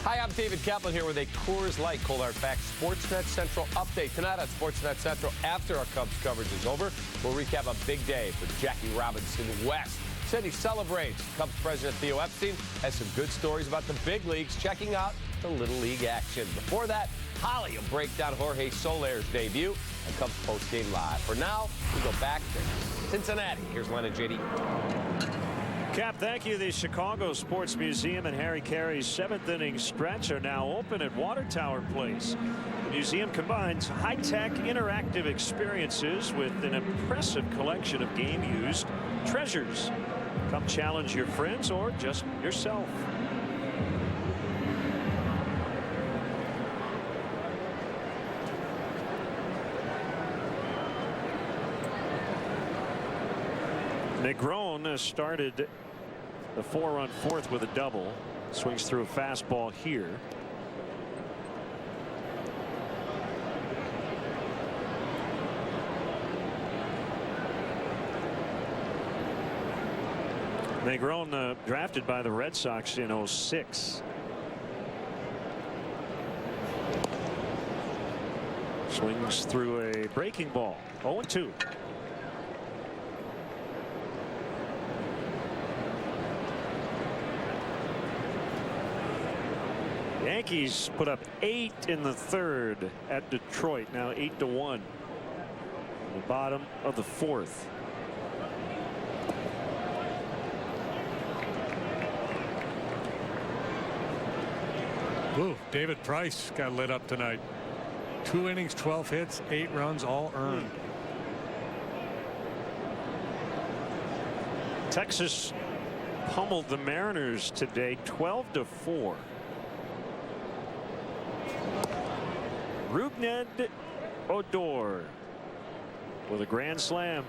Hi, I'm David Kaplan here with a Coors Light Cold Hard Facts Sportsnet Central update. Tonight on Sportsnet Central, after our Cubs coverage is over, we'll recap a big day for Jackie Robinson West. Said he celebrates. Cubs president Theo Epstein has some good stories about the big leagues, checking out the Little League action. Before that, Holly will break down Jorge Soler's debut at Cubs Postgame Live. For now, we go back to Cincinnati. Here's Len and JD. Cap, thank you. The Chicago Sports Museum and Harry Caray's 7th inning stretch are now open at Water Tower Place. The museum combines high-tech interactive experiences with an impressive collection of game-used treasures. Come challenge your friends or just yourself. Negron started the 4-run fourth with a double. Swings through a fastball here. Negron drafted by the Red Sox in '06. Swings through a breaking ball. 0-2. Yankees put up 8 in the third at Detroit. Now 8-1. The bottom of the fourth. Ooh, David Price got lit up tonight. 2 innings, 12 hits, 8 runs, all earned. Texas pummeled the Mariners today, 12-4. Rougned Odor with a grand slam.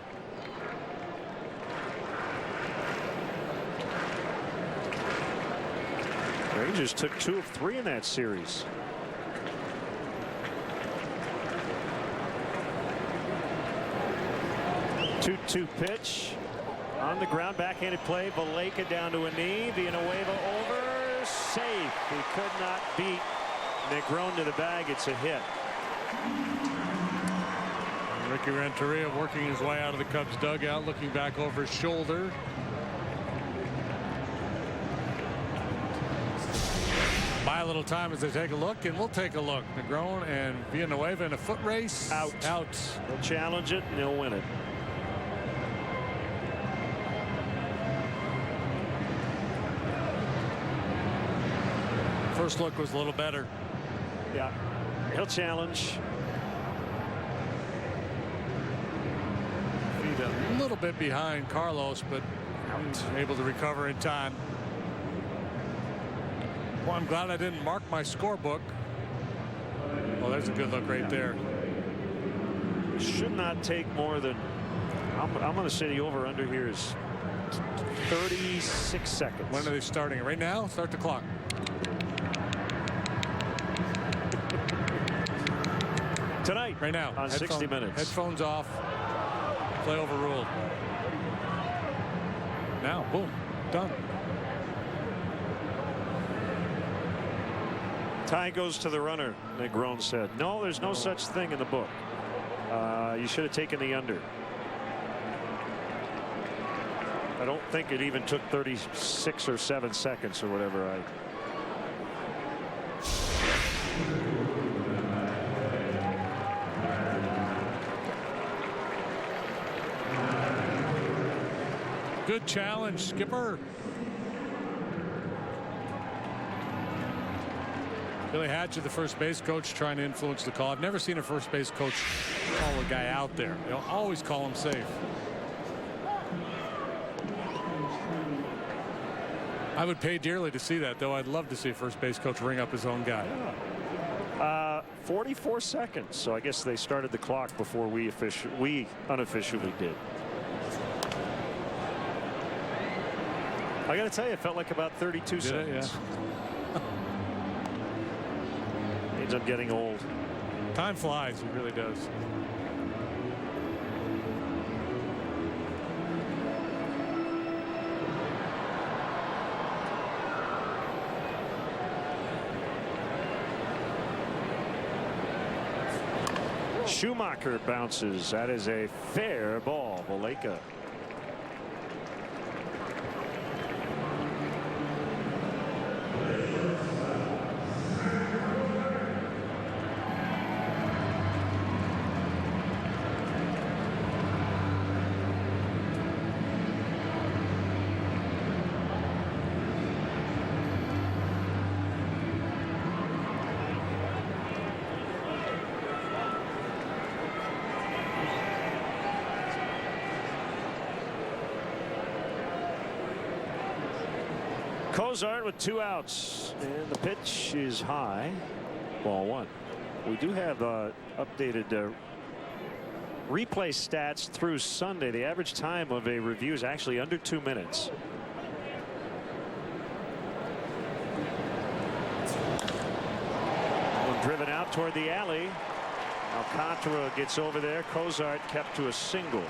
Rangers took 2 of 3 in that series. Two pitch on the ground, backhanded play. Valleca down to a knee. Villanueva over, safe. He could not beat Negron to the bag. It's a hit. Ricky Renteria working his way out of the Cubs dugout, looking back over his shoulder. Buy a little time as they take a look, and we'll take a look. Negron and Villanueva in a foot race. Out. They'll challenge it and they'll win it. First look was a little better. Yeah, he'll challenge. Feet a little bit behind Carlos, but able to recover in time. Well, I'm glad I didn't mark my scorebook. Well, there's a good look right there. Should not take more than, I'm going to say the over-under here is 36 seconds. When are they starting it? Right now? Start the clock. Tonight, right now, on 60 Minutes. Headphones off. Play overruled. Now, boom, done. Tie goes to the runner, Negron said. No, there's no such thing in the book. You should have taken the under. I don't think it even took 36 or 7 seconds or whatever. Good challenge, Skipper. Billy Hatcher, the first base coach, trying to influence the call. I've never seen a first base coach call a guy out there. They'll always call him safe. I would pay dearly to see that, though. I'd love to see a first base coach ring up his own guy. Yeah. 44 seconds. So I guess they started the clock before we unofficially did. I got to tell you, it felt like about 32 seconds. Yeah. Means I'm getting old. Time flies. It really does. Schumacher bounces. That is a fair ball. Valleca. Cozart with 2 outs, and the pitch is high. Ball 1. We do have updated replay stats through Sunday. The average time of a review is actually under 2 minutes. One driven out toward the alley. Alcantara gets over there. Cozart kept to a single.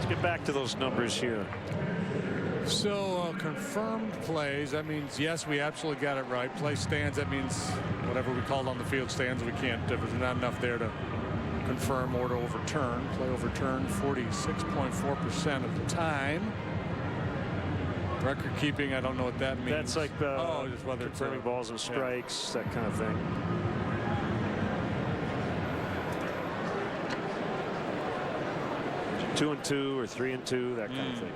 Get back to those numbers here. So confirmed plays, that means yes, we absolutely got it right. Play stands, that means whatever we called on the field stands, we can't, if there's not enough there to confirm or to overturn. Play overturned 46.4% of the time. Record keeping, I don't know what that means. That's like just whether confirming it's balls and strikes, that kind of thing. Two and 2 or 3 and 2, that kind of thing.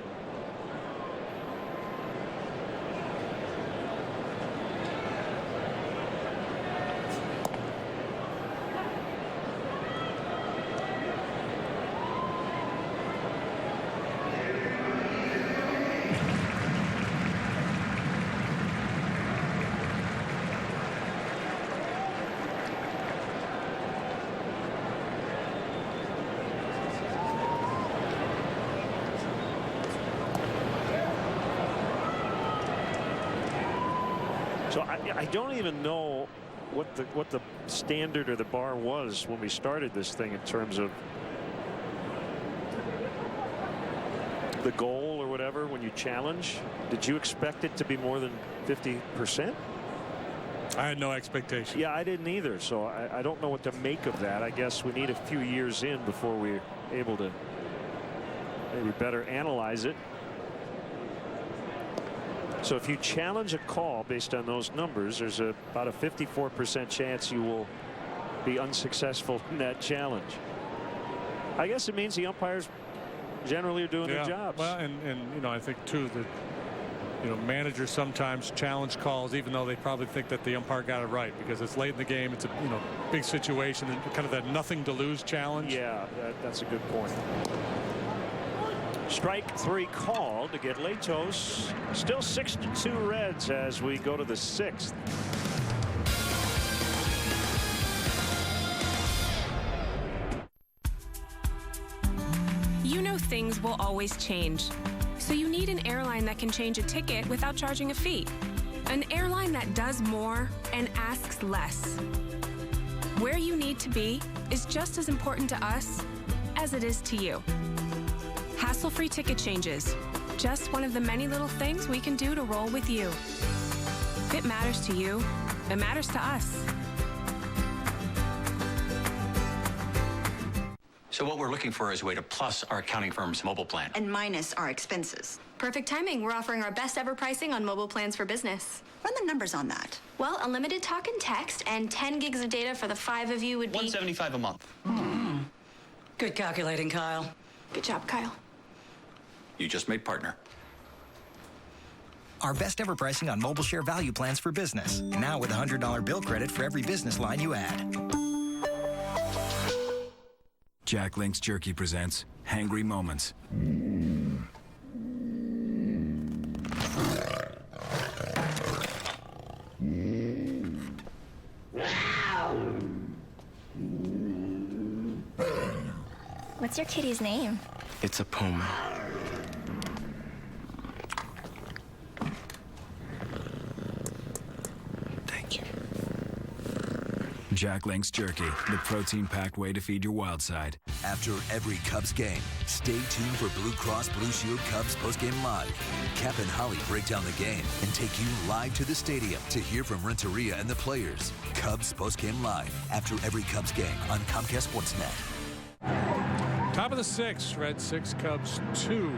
So I don't even know what the standard or the bar was when we started this thing in terms of the goal or whatever when you challenge. Did you expect it to be more than 50%? I had no expectation. Yeah, I didn't either. So I don't know what to make of that. I guess we need a few years in before we're able to maybe better analyze it. So if you challenge a call based on those numbers, there's about a 54% chance you will be unsuccessful in that challenge. I guess it means the umpires generally are doing their jobs. Well, and you know, I think too that managers sometimes challenge calls even though they probably think that the umpire got it right because it's late in the game. It's a big situation and kind of that nothing to lose challenge. Yeah, that's a good point. Strike 3 called to get Latos. Still 6-2 Reds as we go to the 6th. You know things will always change. So you need an airline that can change a ticket without charging a fee. An airline that does more and asks less. Where you need to be is just as important to us as it is to you. Hassle-free ticket changes. Just one of the many little things we can do to roll with you. If it matters to you, it matters to us. So what we're looking for is a way to plus our accounting firm's mobile plan. And minus our expenses. Perfect timing. We're offering our best ever pricing on mobile plans for business. Run the numbers on that. Well, unlimited talk and text and 10 gigs of data for the 5 of you would be $175 a month. Good calculating, Kyle. Good job, Kyle. You just made partner. Our best ever pricing on mobile share value plans for business. Now with a $100 bill credit for every business line you add. Jack Link's Jerky presents Hangry Moments. What's your kitty's name? It's a puma. Jack Link's Jerky, the protein-packed way to feed your wild side. After every Cubs game, stay tuned for Blue Cross Blue Shield Cubs Postgame Live. Cap and Holly break down the game and take you live to the stadium to hear from Renteria and the players. Cubs Postgame Live after every Cubs game on Comcast Sportsnet. Top of the 6th, Red 6, Cubs 2.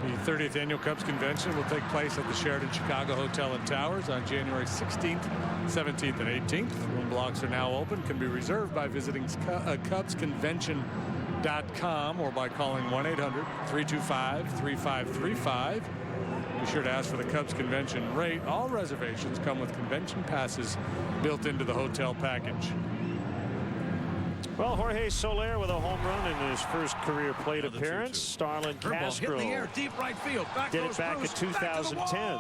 The 30th Annual Cubs Convention will take place at the Sheraton Chicago Hotel and Towers on January 16th, 17th, and 18th. Room blocks are now open. Can be reserved by visiting CubsConvention.com or by calling 1-800-325-3535. Be sure to ask for the Cubs Convention rate. All reservations come with convention passes built into the hotel package. Well, Jorge Soler with a home run in his first career plate appearance. Starlin Castro hit the air, deep right field. did it back in 2010.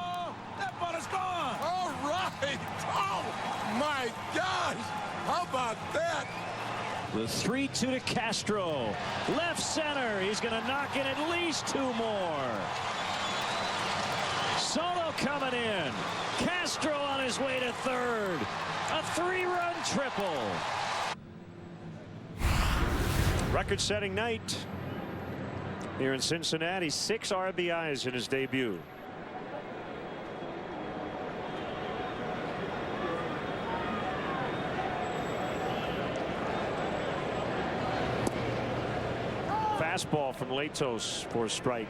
That ball is gone. All right. Oh, my gosh. How about that? The 3-2 to Castro. Left center. He's going to knock in at least 2 more. Soto coming in. Castro on his way to third. A 3-run triple. Record-setting night here in Cincinnati. 6 RBIs in his debut. Fastball from Latos for a strike.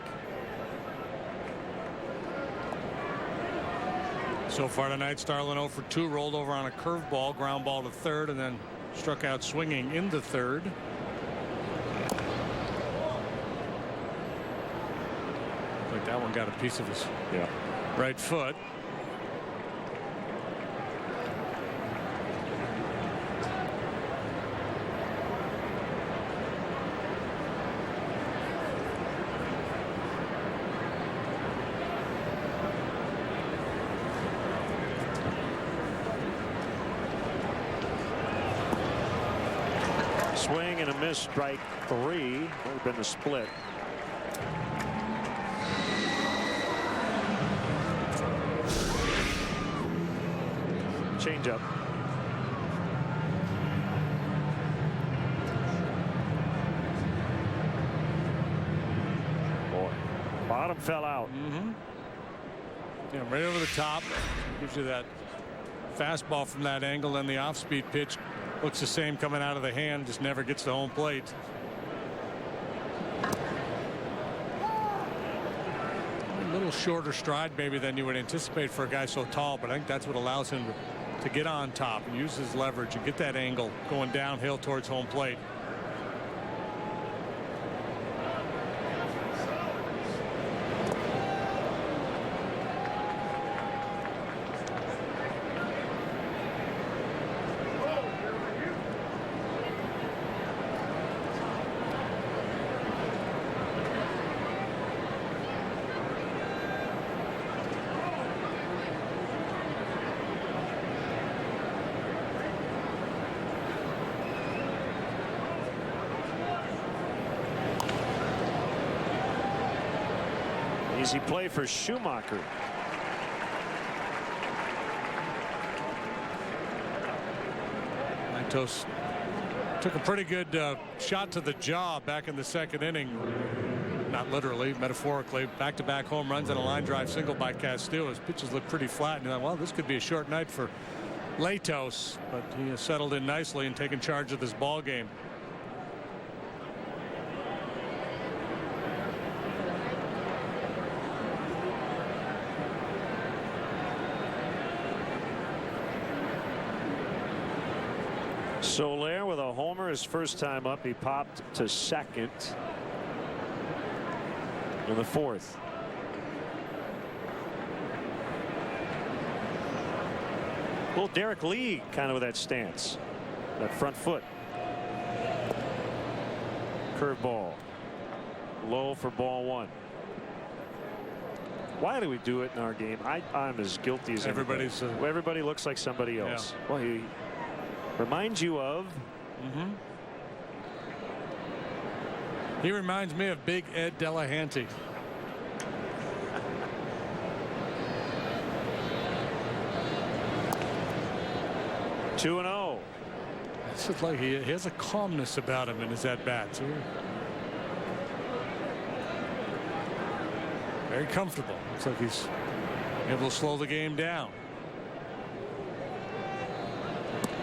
So far tonight, Starlin 0 for 2, rolled over on a curveball, ground ball to third, and then struck out swinging into third. Like that one got a piece of his right foot. Swing and a miss, strike 3. That would have been the split. Changeup. Boy, bottom fell out. Yeah, right over the top. Gives you that fastball from that angle, and the off-speed pitch looks the same coming out of the hand, just never gets to home plate. A little shorter stride maybe than you would anticipate for a guy so tall, but I think that's what allows him to get on top and use his leverage and get that angle going downhill towards home plate. Easy play for Schumacher. Lantos took a pretty good shot to the jaw back in the 2nd inning. Not literally, metaphorically. Back-to-back home runs and a line drive single by Castillo. His pitches look pretty flat, and you're like, well, this could be a short night for Latos, but he has settled in nicely and taken charge of this ball game. Soler with a homer his first time up. He popped to second in the 4th. Little Derek Lee kind of with that stance, that front foot. Curveball low for ball 1. Why do we do it in our game? I'm as guilty as everybody. Everybody looks like somebody else. Well, he reminds you of. He reminds me of Big Ed Delahanty. It's just like he has a calmness about him in his at-bats. Very comfortable. Looks like he's able to slow the game down.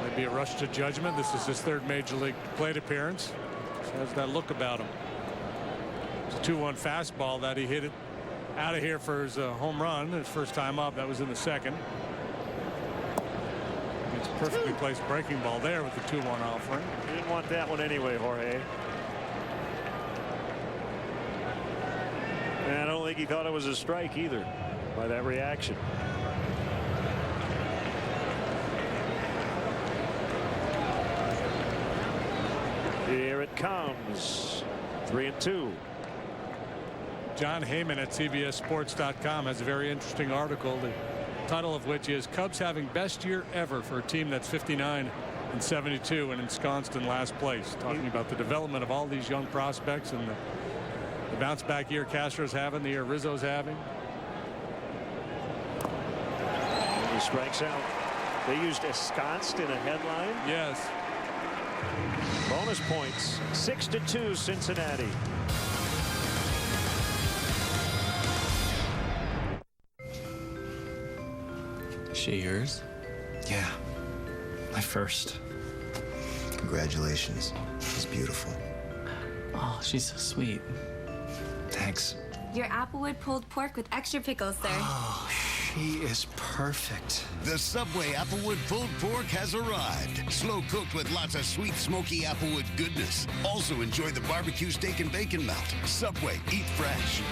Maybe a rush to judgment. This is his third major league plate appearance. Just has that look about him. It's a 2-1 fastball that he hit it out of here for his home run. His first time up. That was in the second. It's a perfectly placed breaking ball there with the 2-1 offering. You didn't want that one anyway, Jorge. And I don't think he thought it was a strike either by that reaction. Here it comes. 3-2. John Heyman at CBSSports.com has a very interesting article, the title of which is Cubs having best year ever for a team that's 59-72 and ensconced in last place, talking about the development of all these young prospects and the bounce back year Castro's having, the year Rizzo's having. And he strikes out. They used ensconced in a headline. Yes. Bonus points. 6-2 Cincinnati. Is she yours? Yeah. My first. Congratulations. She's beautiful. Oh, she's so sweet. Thanks. Your Applewood pulled pork with extra pickles, sir. Oh, she is perfect. The Subway Applewood pulled pork has arrived. Slow cooked with lots of sweet, smoky Applewood goodness. Also enjoy the barbecue steak and bacon melt. Subway, eat fresh.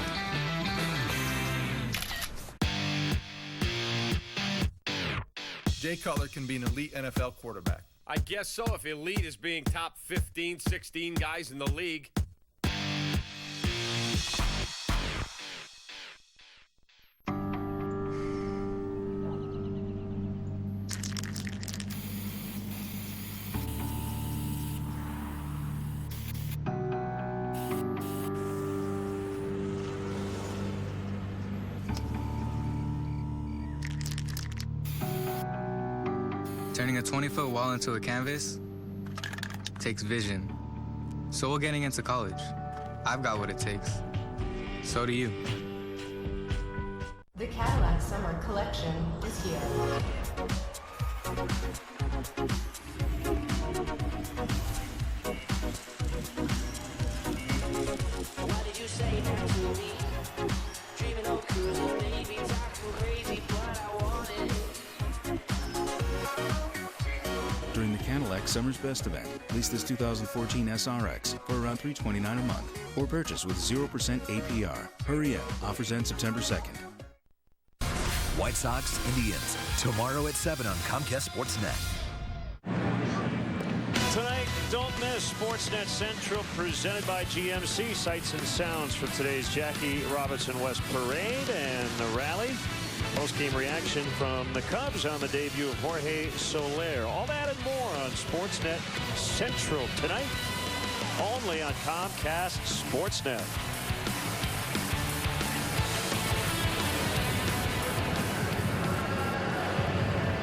Jay Cutler can be an elite NFL quarterback. I guess so, if elite is being top 15, 16 guys in the league. Turning a 20-foot wall into a canvas takes vision. So will getting into college. I've got what it takes. So do you. The Cadillac Summer Collection is here. What did you say that to me? Dreaming of cruising, maybe talking crazy, but I wanted it. During the Cadillac Summer's Best event, lease this 2014 SRX for around $329 a month or purchase with 0% APR. Hurry in. Offers end September 2nd. White Sox, Indians, tomorrow at 7 on Comcast Sportsnet. Tonight, don't miss Sportsnet Central presented by GMC. Sights and sounds from today's Jackie Robinson West Parade and the rally. Post-game reaction from the Cubs on the debut of Jorge Soler. All that and more on Sportsnet Central tonight, only on Comcast Sportsnet.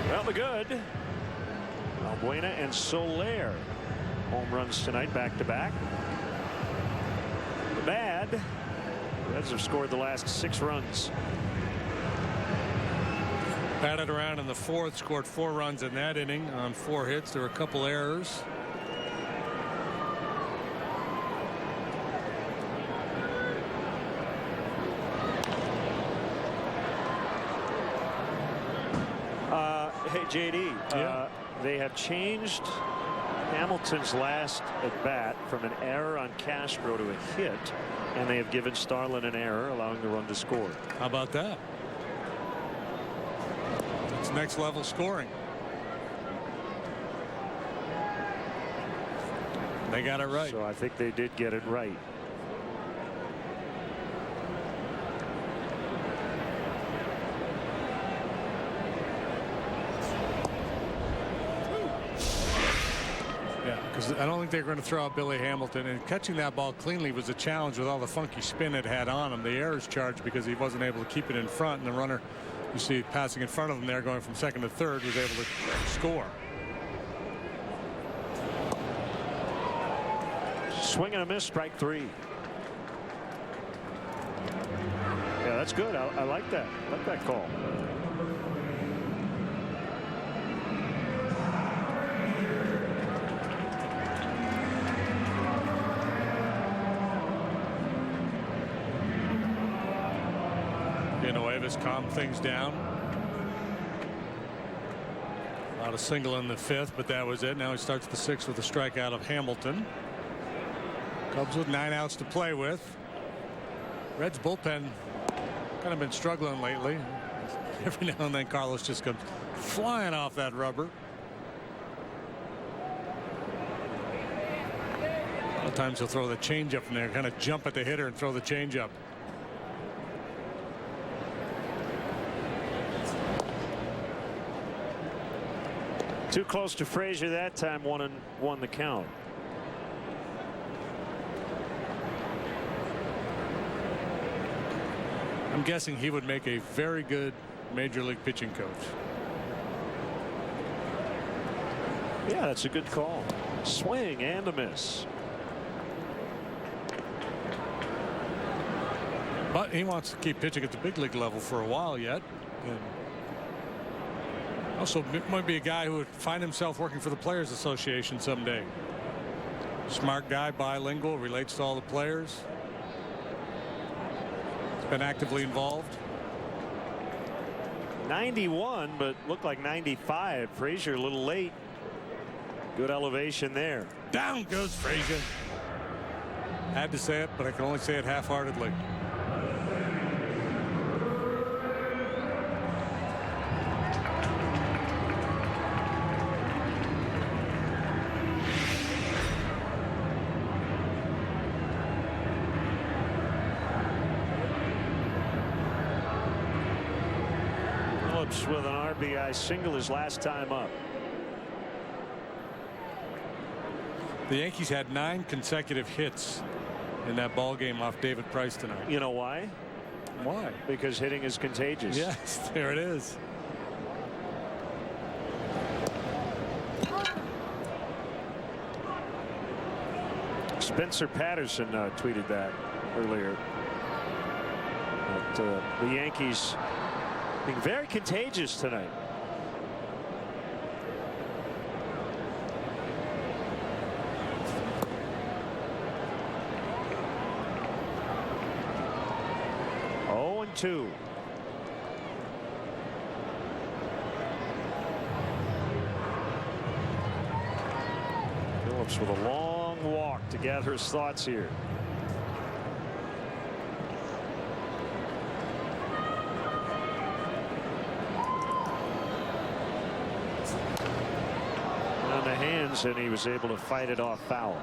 Well, the good, Albuena and Soler. Home runs tonight, back-to-back. The bad, the Reds have scored the last 6 runs. Batted around in the 4th, scored 4 runs in that inning on 4 hits. There were a couple errors. Hey, JD, they have changed Hamilton's last at bat from an error on Castro to a hit, and they have given Starlin an error, allowing the run to score. How about that? It's next level scoring. They got it right. So I think they did get it right. Yeah, because I don't think they're going to throw out Billy Hamilton, and catching that ball cleanly was a challenge with all the funky spin it had on him. The errors charged because he wasn't able to keep it in front, and the runner you see passing in front of him there going from second to third was able to score. Swing and a miss, strike 3. Yeah, that's good. I like that. I like that call. Villanueva's calmed things down. Not a single in the 5th, but that was it. Now he starts the 6th with a strikeout of Hamilton. Cubs with 9 outs to play with. Reds bullpen kind of been struggling lately. Every now and then Carlos just comes flying off that rubber. A lot of times he'll throw the changeup in there, kind of jump at the hitter and throw the changeup. Too close to Frazier that time. 1-1 the count. I'm guessing he would make a very good major league pitching coach. Yeah, that's a good call. Swing and a miss. But he wants to keep pitching at the big league level for a while yet. And also might be a guy who would find himself working for the Players Association someday. Smart guy, bilingual, relates to all the players. He's been actively involved. 91, but looked like 95. Frazier a little late. Good elevation there. Down goes Frazier. Had to say it, but I can only say it half-heartedly. Phillips with an RBI single his last time up. The Yankees had 9 consecutive hits in that ball game off David Price tonight. You know why? Why? Because hitting is contagious. Yes, there it is. Spencer Patterson tweeted that earlier. But, the Yankees being very contagious tonight. Two. Phillips with a long walk to gather his thoughts here. On the hands, and he was able to fight it off foul.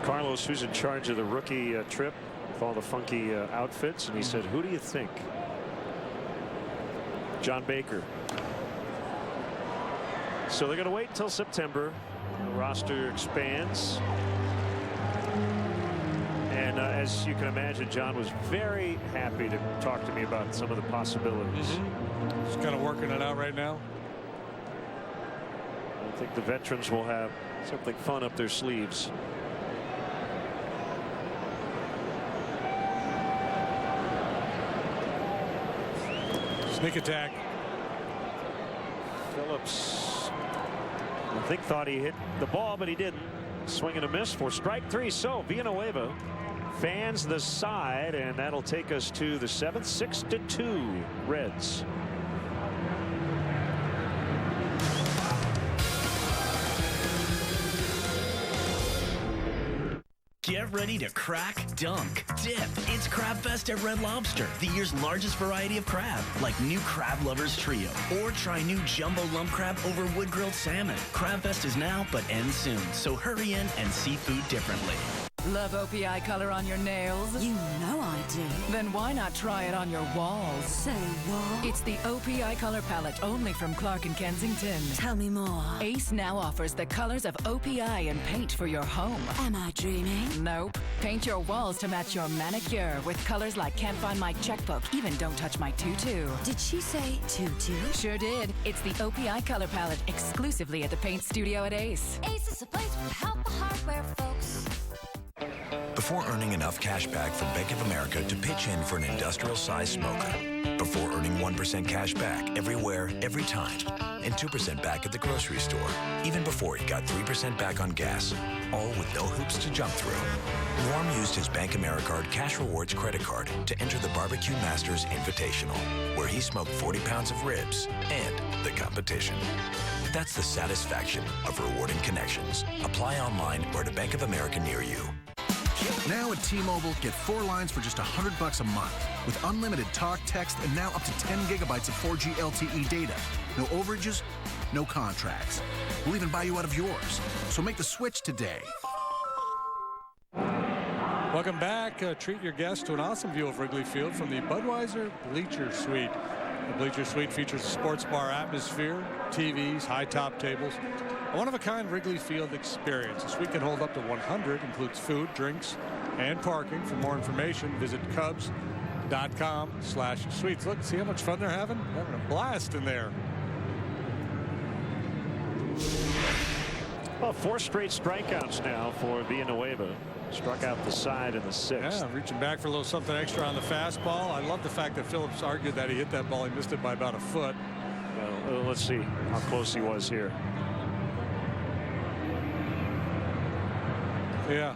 Carlos, who's in charge of the rookie trip with all the funky outfits, and he said, who do you think? John Baker. So they're going to wait until September. The roster expands, and as you can imagine, John was very happy to talk to me about some of the possibilities. He's kind of working it out right now. I think the veterans will have something fun up their sleeves. Sneak attack. Phillips, I think, thought he hit the ball, but he didn't. Swing and a miss for strike 3. So Villanueva fans the side, and that'll take us to the 7th. 6-2 Reds. Get ready to crack, dunk, dip. It's Crab Fest at Red Lobster, the year's largest variety of crab, like new Crab Lovers Trio. Or try new Jumbo Lump Crab over wood-grilled salmon. Crab Fest is now, but ends soon, so hurry in and see food differently. Love OPI color on your nails? You know I do. Then why not try it on your walls? Say what? It's the OPI color palette only from Clark and Kensington. Tell me more. Ace now offers the colors of OPI and paint for your home. Am I dreaming? Nope. Paint your walls to match your manicure with colors like Can't Find My Checkbook, even Don't Touch My Tutu. Did she say tutu? Sure did. It's the OPI color palette exclusively at the paint studio at Ace. Ace is a place with helpful hardware folks. Before earning enough cash back from Bank of America to pitch in for an industrial-sized smoker. Before earning 1% cash back everywhere, every time. And 2% back at the grocery store. Even before he got 3% back on gas. All with no hoops to jump through. Norm used his Bank AmeriCard Cash Rewards credit card to enter the Barbecue Masters Invitational, where he smoked 40 pounds of ribs and the competition. That's the satisfaction of rewarding connections. Apply online or at a Bank of America near you. Now at T-Mobile, get 4 lines for just $100 a month. With unlimited talk, text, and now up to 10 gigabytes of 4G LTE data. No overages, no contracts. We'll even buy you out of yours. So make the switch today. Welcome back. Treat your guests to an awesome view of Wrigley Field from the Budweiser Bleacher Suite. The Bleacher Suite features a sports bar atmosphere, TVs, high-top tables, a one-of-a-kind Wrigley Field experience. The suite can hold up to 100, includes food, drinks, and parking. For more information, visit Cubs.com/suites. Look, see how much fun they're having? Having a blast in there. Well, 4 straight strikeouts now for Villanueva. Struck out the side in the 6th. Yeah, reaching back for a little something extra on the fastball. I love the fact that Phillips argued that he hit that ball. He missed it by about a foot. Well, let's see how close he was here. Yeah.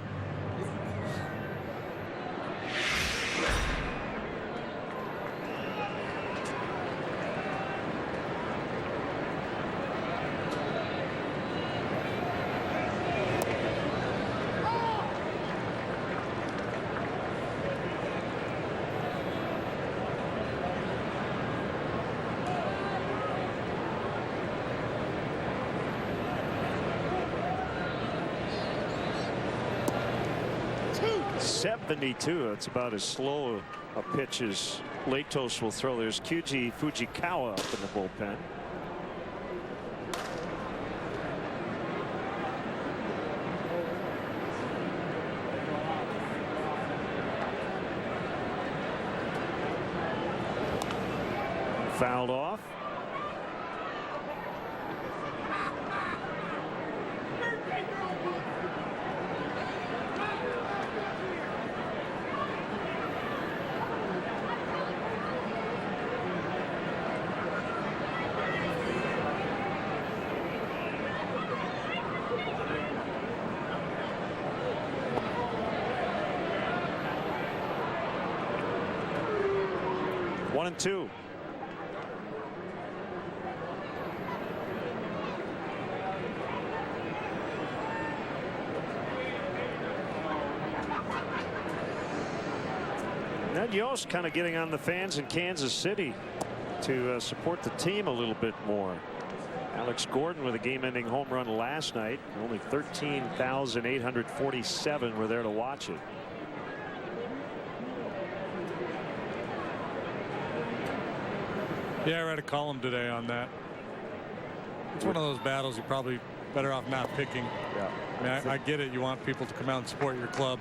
.72. It's about as slow a pitch as Latos will throw. There's Kyuji Fujikawa up in the bullpen. Fouled off. One and two. Ned Yost kind of getting on the fans in Kansas City to support the team a little bit more. Alex Gordon with a game-ending home run last night. Only 13,847 were there to watch it. Yeah, I read a column today on that. It's one of those battles you're probably better off not picking. Yeah. I mean, I get it. You want people to come out and support your club.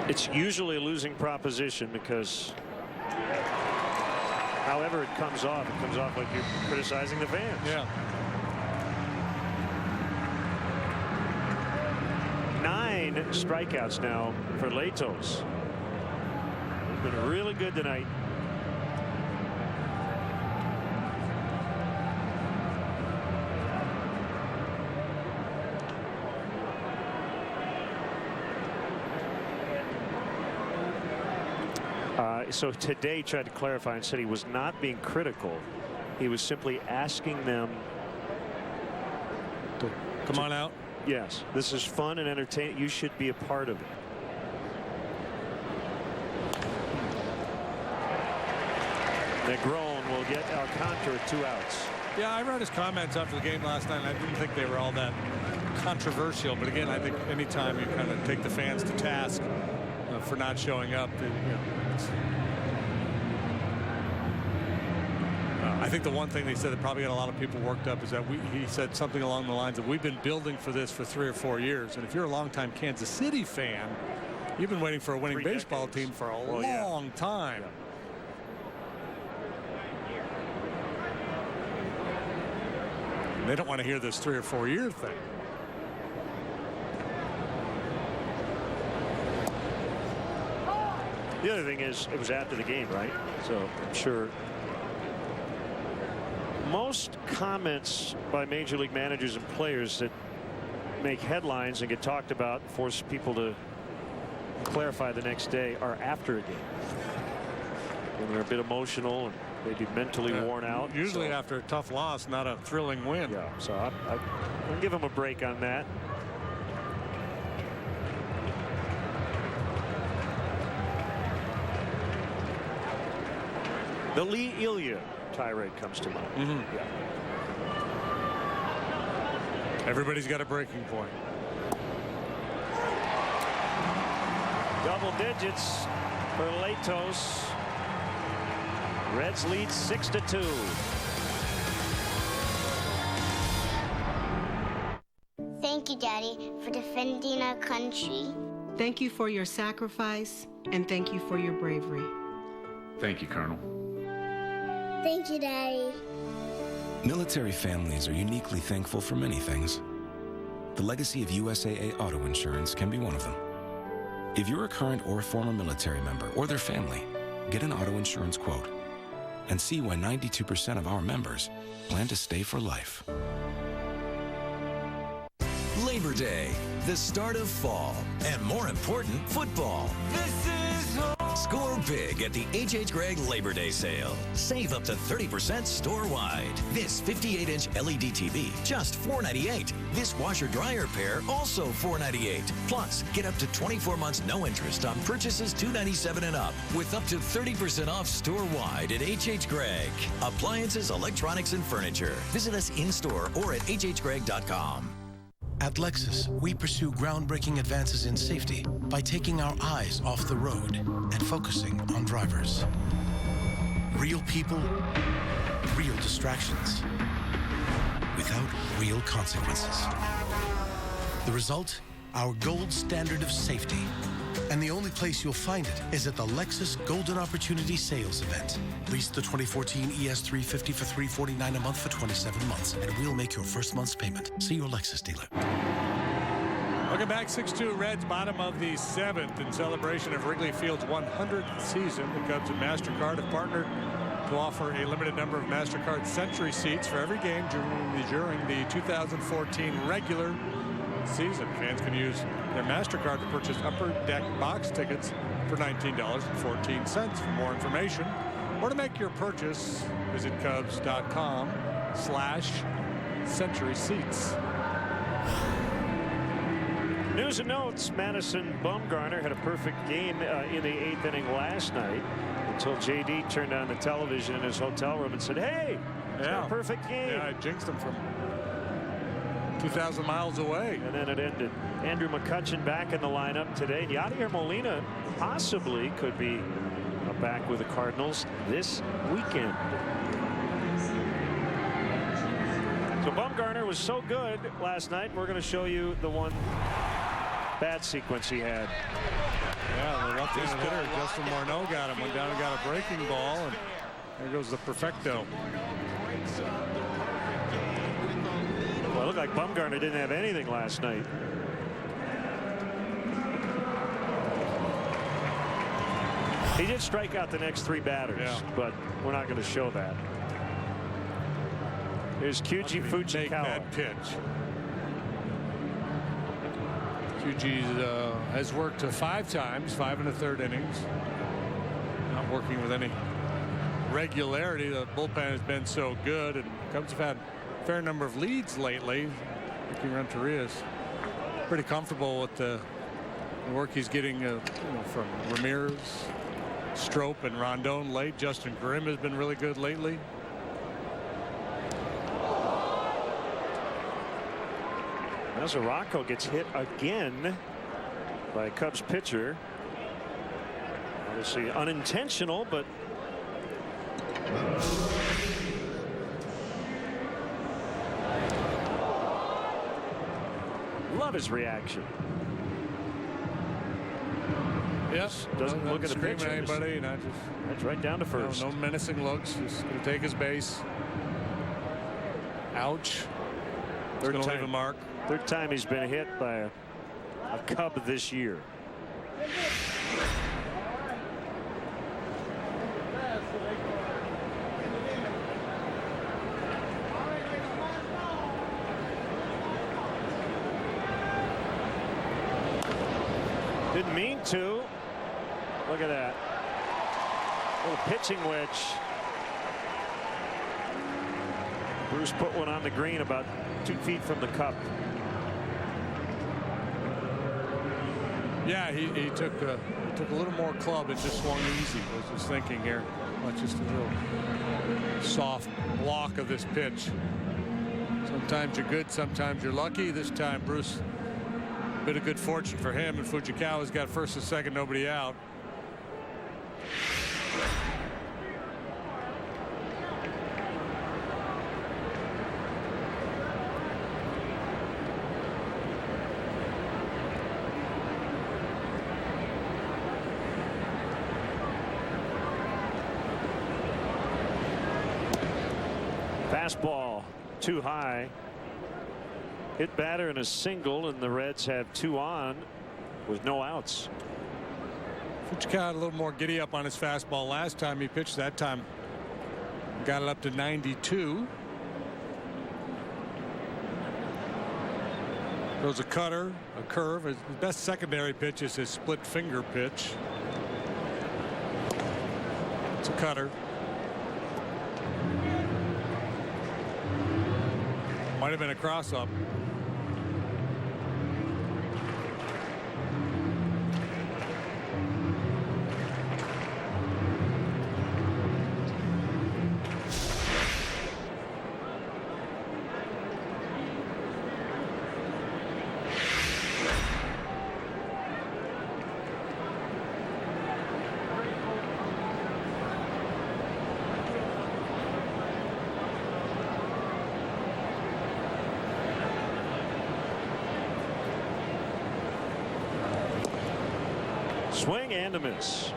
It's usually a losing proposition because however it comes off like you're criticizing the fans. Yeah. 9 strikeouts now for Latos. Been really good tonight. So today tried to clarify and said he was not being critical. He was simply asking them to come on out. Yes, this is fun and entertaining. You should be a part of it. Negron will get Alcantara 2 outs. Yeah, I read his comments after the game last night, and I didn't think they were all that controversial. But again, I think anytime you kind of take the fans to task for not showing up, I think the one thing they said that probably got a lot of people worked up is that he said something along the lines of, we've been building for this for 3 or 4 years. And if you're a longtime Kansas City fan, you've been waiting for a winning baseball team for a long time. Yeah. They don't want to hear this 3 or 4 year thing. The other thing is, it was after the game, right? So I'm sure most comments by major league managers and players that make headlines and get talked about, force people to clarify the next day, are after a game. When they're a bit emotional and maybe mentally worn out. Usually after a tough loss, not a thrilling win. Yeah, so I'll give him a break on that. The Lee Ilya tirade comes to mind. Yeah. Everybody's got a breaking point. Double digits for Latos. Reds lead 6-2. Thank you, Daddy, for defending our country. Thank you for your sacrifice, and thank you for your bravery. Thank you, Colonel. Thank you, Daddy. Military families are uniquely thankful for many things. The legacy of USAA Auto Insurance can be one of them. If you're a current or former military member or their family, get an auto insurance quote and see why 92% of our members plan to stay for life. Labor Day, the start of fall, and more important, football. This is home. Score big at the H.H. Gregg Labor Day sale. Save up to 30% store-wide. This 58-inch LED TV, just $498. This washer-dryer pair, also $498. Plus, get up to 24 months no interest on purchases $297 and up, with up to 30% off store-wide at H.H. Gregg. Appliances, electronics, and furniture. Visit us in-store or at hhgregg.com. At Lexus, we pursue groundbreaking advances in safety by taking our eyes off the road and focusing on drivers. Real people, real distractions, without real consequences. The result? Our gold standard of safety. And the only place you'll find it is at the Lexus Golden Opportunity Sales Event. Lease the 2014 ES350 for $349 a month for 27 months, and we'll make your first month's payment. See your Lexus dealer. Welcome back. 6-2 Reds, bottom of the 7th. In celebration of Wrigley Field's 100th season, the Cubs and MasterCard have partnered to offer a limited number of MasterCard Century seats for every game during the 2014 regular season. Fans can use their MasterCard to purchase upper deck box tickets for $19.14. For more information or to make your purchase, visit Cubs.com/Century Seats. News and notes. Madison Bumgarner had a perfect game in the 8th inning last night until JD turned on the television in his hotel room and said, "Hey, it's a perfect game." Yeah, I jinxed him from 2,000 miles away. And then it ended. Andrew McCutchen back in the lineup today. Yadier Molina possibly could be back with the Cardinals this weekend. So Bumgarner was so good last night. We're going to show you the one bat sequence he had. Yeah, the left-handed hitter, Justin Morneau, got him. Went down and got a breaking ball, and there goes the perfecto. Well, it looked like Bumgarner didn't have anything last night. He did strike out the next 3 batters, but we're not going to show that. Here's Kyuji Fujikawa. That pitch. Kyuji has worked 5 times, 5 1/3 innings. Not working with any regularity. The bullpen has been so good, and Cubs have had a fair number of leads lately. Ricky Renteria is pretty comfortable with the work he's getting from Ramirez, Strop and Rondon late. Justin Grimm has been really good lately. Rocco gets hit again by a Cubs pitcher. Obviously unintentional, but love his reaction. Yes, doesn't look at the pitch. At anybody, not just. That's right down to first. No menacing looks. Just going to take his base. Ouch. Third going to time, leave a mark. Third time he's been hit by a Cub this year. Didn't mean to. Look at that. Little pitching wedge. Bruce put one on the green about 2 feet from the cup. Yeah, he took a little more club and just swung easy. I was just thinking here, just a little soft block of this pitch. Sometimes you're good, sometimes you're lucky. This time, Bruce, a bit of good fortune for him, and Fujikawa's got first and second, nobody out. Fastball too high. Hit batter in a single, and the Reds have 2 on with no outs. Fujikawa a little more giddy up on his fastball last time he pitched. That time got it up to 92. Throws a cutter, a curve. His best secondary pitch is his split finger pitch. It's a cutter. Might have been a cross-up. Swing and a miss.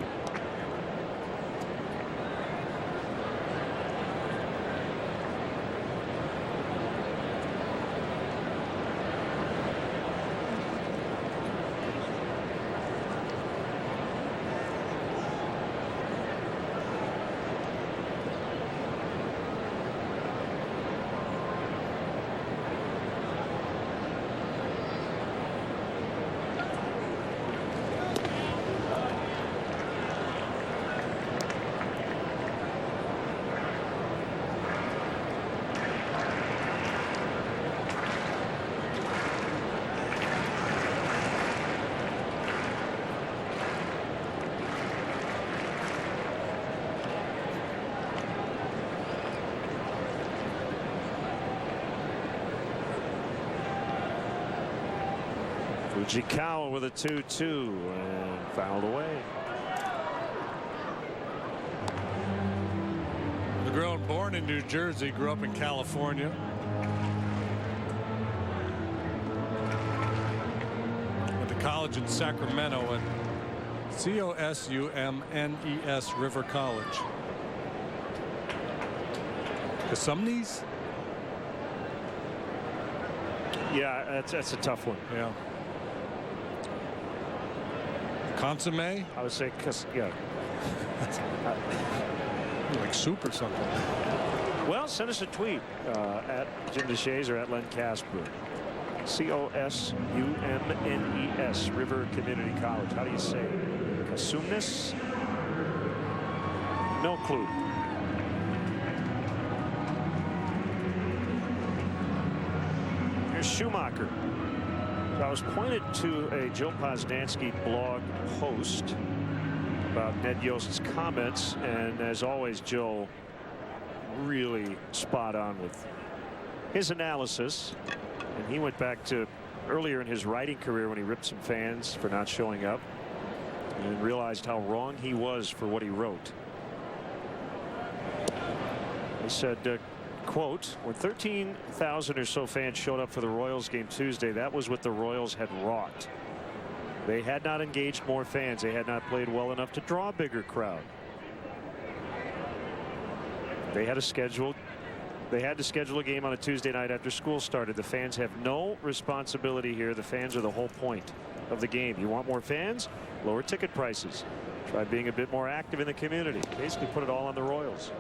Fujikawa with a 2-2 and fouled away. Born in New Jersey, grew up in California. Went to college in Sacramento at COSUMNES River College. Casumnes? Yeah, that's a tough one. Yeah. Consomme? I would say, yeah. Like soup or something. Well, send us a tweet at Jim DeShays or at Len Casper. COSUMNES River Community College. How do you say it? Casumnes? No clue. Here's Schumacher. So I was pointed to a Joe Posnanski blog post about Ned Yost's comments, and as always, Joe really spot on with his analysis. And he went back to earlier in his writing career when he ripped some fans for not showing up and realized how wrong he was for what he wrote. He said, quote, when 13,000 or so fans showed up for the Royals game Tuesday, that was what the Royals had wrought. They had not engaged more fans. They had not played well enough to draw a bigger crowd. They had to schedule a game on a Tuesday night after school started. The fans have no responsibility here. The fans are the whole point of the game. You want more fans? Lower ticket prices. Try being a bit more active in the community. Basically put it all on the Royals.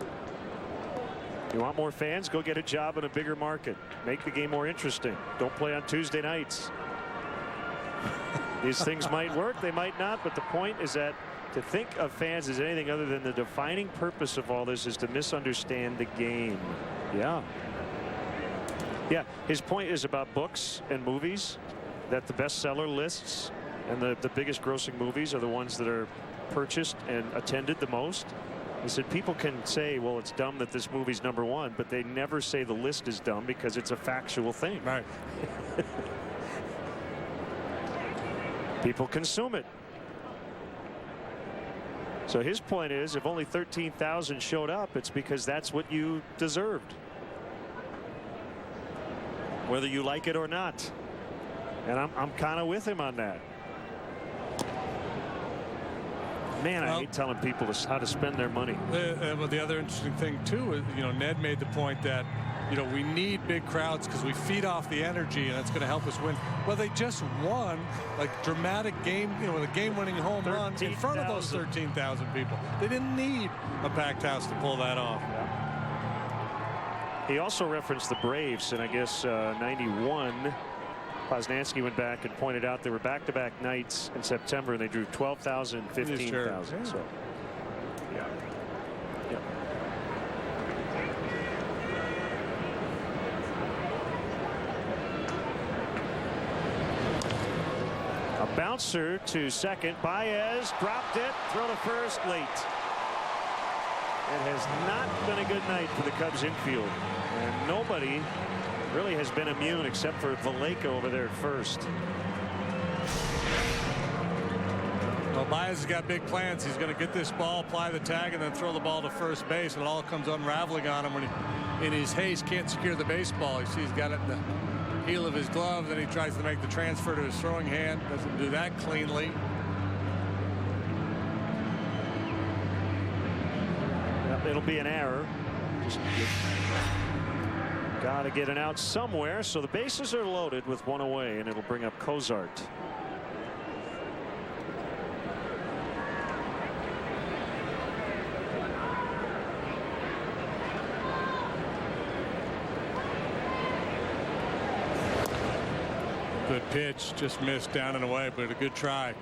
You want more fans? Go get a job in a bigger market. Make the game more interesting. Don't play on Tuesday nights. These things might work, they might not, but the point is that to think of fans as anything other than the defining purpose of all this is to misunderstand the game. Yeah. His point is about books and movies, that the bestseller lists and the biggest grossing movies are the ones that are purchased and attended the most. He said people can say, well, it's dumb that this movie's #1, but they never say the list is dumb because it's a factual thing. Right. People consume it. So his point is, if only 13,000 showed up, it's because that's what you deserved, whether you like it or not. And I'm kind of with him on that. Man, I hate telling people how to spend their money. Well, the other interesting thing too is, Ned made the point that we need big crowds because we feed off the energy, and that's going to help us win. Well, they just won a dramatic game, with a game-winning home run in front of those 13,000 people. They didn't need a packed house to pull that off. Yeah. He also referenced the Braves, and I guess 91. Poznanski went back and pointed out there were back-to-back nights in September, and they drew 12,000, 15,000. Yeah. So, yeah. A bouncer to second. Baez dropped it. Throw to first late. It has not been a good night for the Cubs infield, and nobody really has been immune except for Vallejo over there at first. Well, Baez has got big plans. He's going to get this ball, apply the tag, and then throw the ball to first base. And it all comes unraveling on him when he, in his haste, can't secure the baseball. You see he's got it in the heel of his glove. Then he tries to make the transfer to his throwing hand. Doesn't do that cleanly. Yep, it'll be an error. Got to get an out somewhere, so the bases are loaded with one away, and it'll bring up Cozart. Good pitch, just missed down and away, but a good try.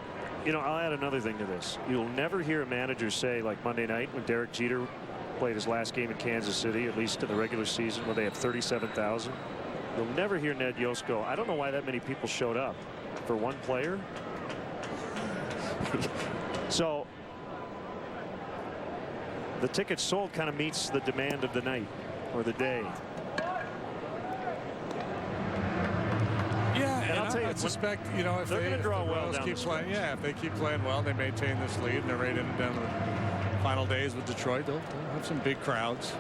I'll add another thing to this. You'll never hear a manager say, like Monday night when Derek Jeter played his last game in Kansas City, at least in the regular season, where they have 37,000. You'll never hear Ned Yost go, I don't know why that many people showed up for one player. So the tickets sold kind of meets the demand of the night or the day. Yeah, and I'll tell you, I suspect, if they're going to draw well down keep playing, if they keep playing well, they maintain this lead, and they're right in down the final days with Detroit. They'll have some big crowds.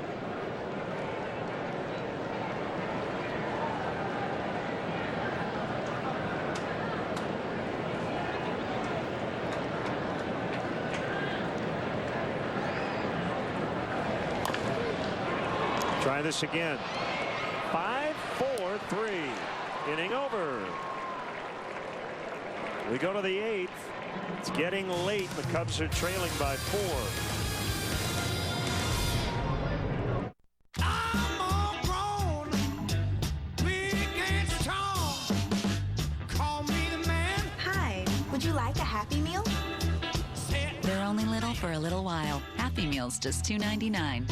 Try this again. 5-4-3. Inning over. We go to the 8th. It's getting late. The Cubs are trailing by 4. I'm all grown, big and strong. Call me the man. Hi, would you like a Happy Meal? They're only little for a little while. Happy Meals, just $2.99.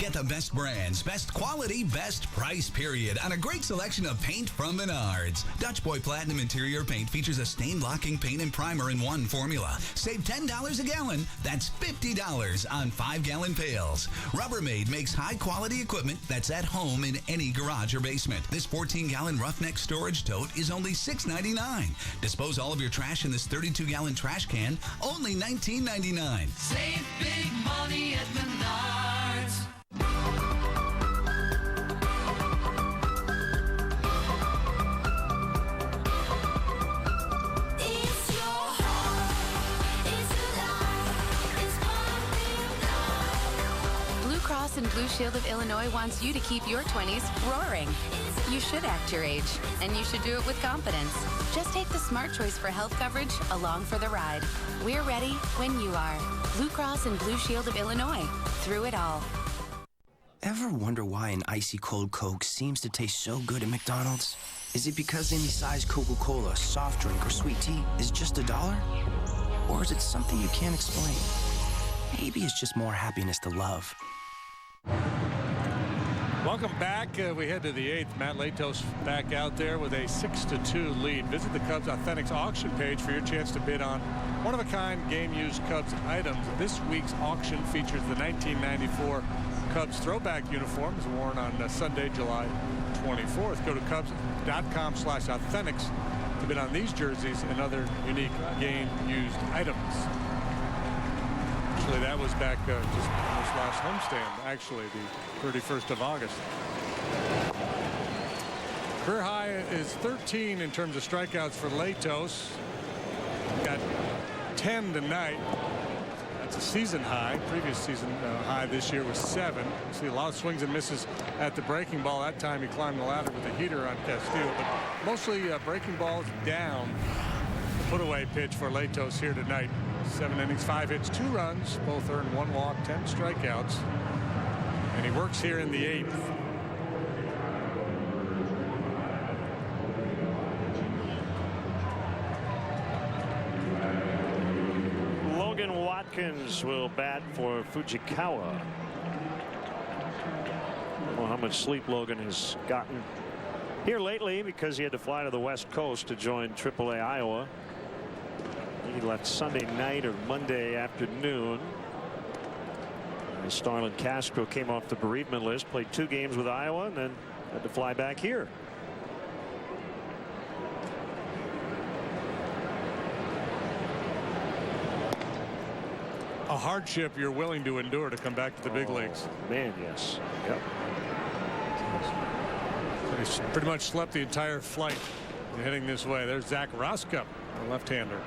Get the best brands, best quality, best price, period, on a great selection of paint from Menards. Dutch Boy Platinum Interior Paint features a stain-blocking paint and primer in one formula. Save $10 a gallon. That's $50 on 5-gallon pails. Rubbermaid makes high-quality equipment that's at home in any garage or basement. This 14-gallon roughneck storage tote is only $6.99. Dispose all of your trash in this 32-gallon trash can, only $19.99. Save big money at Menards. Blue Cross and Blue Shield of Illinois wants you to keep your 20s roaring. You should act your age, and you should do it with confidence. Just take the smart choice for health coverage along for the ride. We're ready when you are. Blue Cross and Blue Shield of Illinois. Through it all. Ever wonder why an icy cold Coke seems to taste so good at McDonald's? Is it because any size Coca-Cola, soft drink, or sweet tea is just $1? Or is it something you can't explain? Maybe it's just more happiness to love. Welcome back. We head to the 8th. Matt Latos back out there with a 6-2 lead. Visit the Cubs Authentics auction page for your chance to bid on one-of-a-kind game-used Cubs items. This week's auction features the 1994 Cubs throwback uniforms worn on Sunday, July 24th. Go to Cubs.com/authentics to bid on these jerseys and other unique game-used items. Actually, that was back just this last homestand, actually, the 31st of August. Career high is 13 in terms of strikeouts for Latos. Got 10 tonight. That's a season high. Previous season high this year was 7. You see a lot of swings and misses at the breaking ball. That time he climbed the ladder with a heater on Castillo, but mostly breaking balls down. The put-away pitch for Latos here tonight. 7 innings, 5 hits, 2 runs, both earned 1 walk, 10 strikeouts, and he works here in the 8th. Logan Watkins will bat for Fujikawa. I don't know how much sleep Logan has gotten here lately because he had to fly to the West Coast to join AAA Iowa. He left Sunday night or Monday afternoon. And Starlin Castro came off the bereavement list, played 2 games with Iowa, and then had to fly back here. A hardship you're willing to endure to come back to the big leagues. Man, yes. Yep. He's pretty much slept the entire flight heading this way. There's Zach Roskup, the left-hander.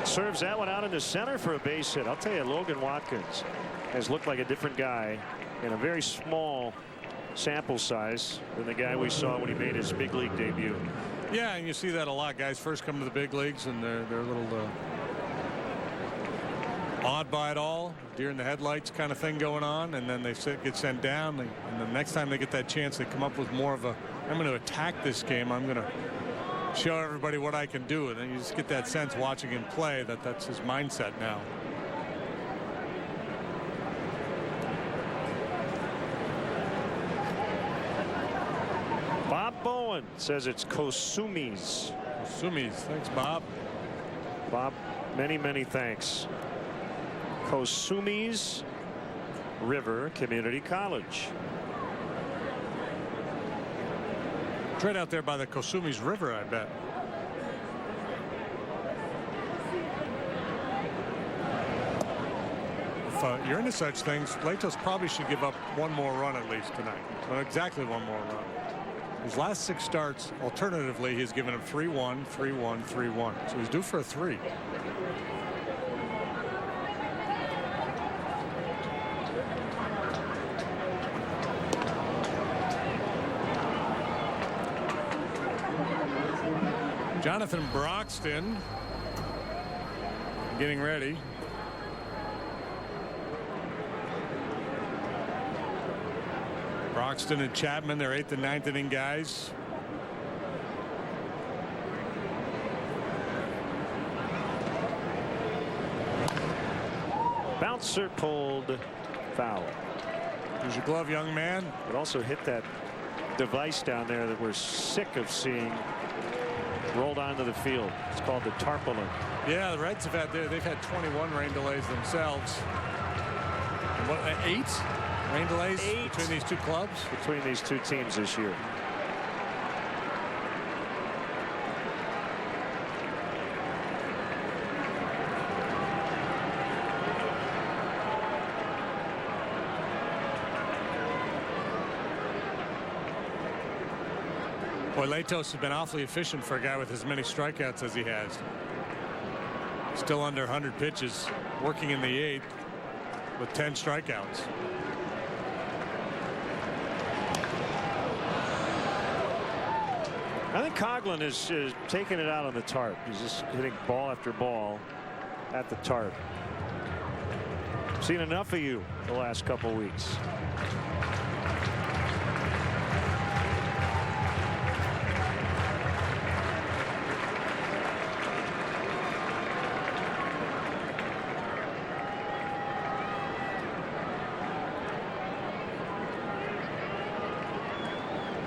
Serves that one out into center for a base hit. I'll tell you, Logan Watkins has looked like a different guy in a very small sample size than the guy we saw when he made his big league debut. Yeah, and you see that a lot. Guys first come to the big leagues and they're a little awed by it all, deer in the headlights kind of thing going on, and then they get sent down, and the next time they get that chance they come up with more of a, I'm going to attack this game, I'm going to show everybody what I can do, and then you just get that sense watching him play that that's his mindset now. Bob Bowen says it's Kosumis. Kosumis. Thanks, Bob. Bob, many thanks. Kosumis River Community College. Right out there by the Kosumis River, I bet. If you're into such things, Latos probably should give up 1 more run at least tonight. Well, exactly 1 more run. His last 6 starts, alternatively, he's given him 3-1, 3-1, 3-1. So he's due for a 3. Jonathan Broxton getting ready. Broxton and Chapman, their 8th and 9th inning guys. Bouncer pulled foul. Here's your glove, young man. But also hit that device down there that we're sick of seeing rolled onto the field. It's called the tarpaulin. Yeah, the Reds have had 21 rain delays themselves. What, 8 rain delays between these two clubs? Between these two teams this year. Boy, Latos has been awfully efficient for a guy with as many strikeouts as he has. Still under 100 pitches, working in the 8th with 10 strikeouts. I think Coughlin is taking it out on the tarp. He's just hitting ball after ball at the tarp. Seen enough of you the last couple weeks.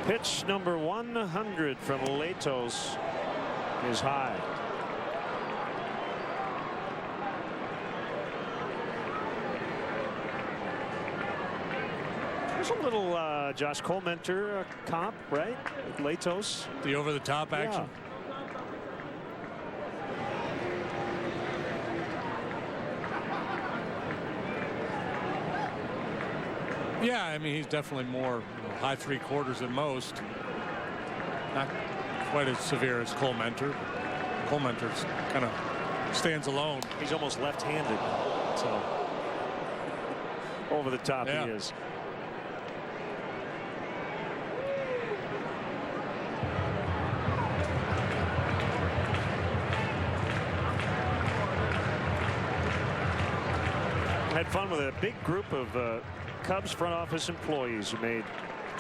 Pitch number 100 from Latos is high. There's a little Josh Colmenter comp, right? Latos. The over-the-top action. Yeah, I mean, he's definitely more high 3/4 than most. Not quite as severe as Colmenter. Colmenter kind of stands alone. He's almost left-handed, so over the top he is. Had fun with a big group of Cubs front office employees who made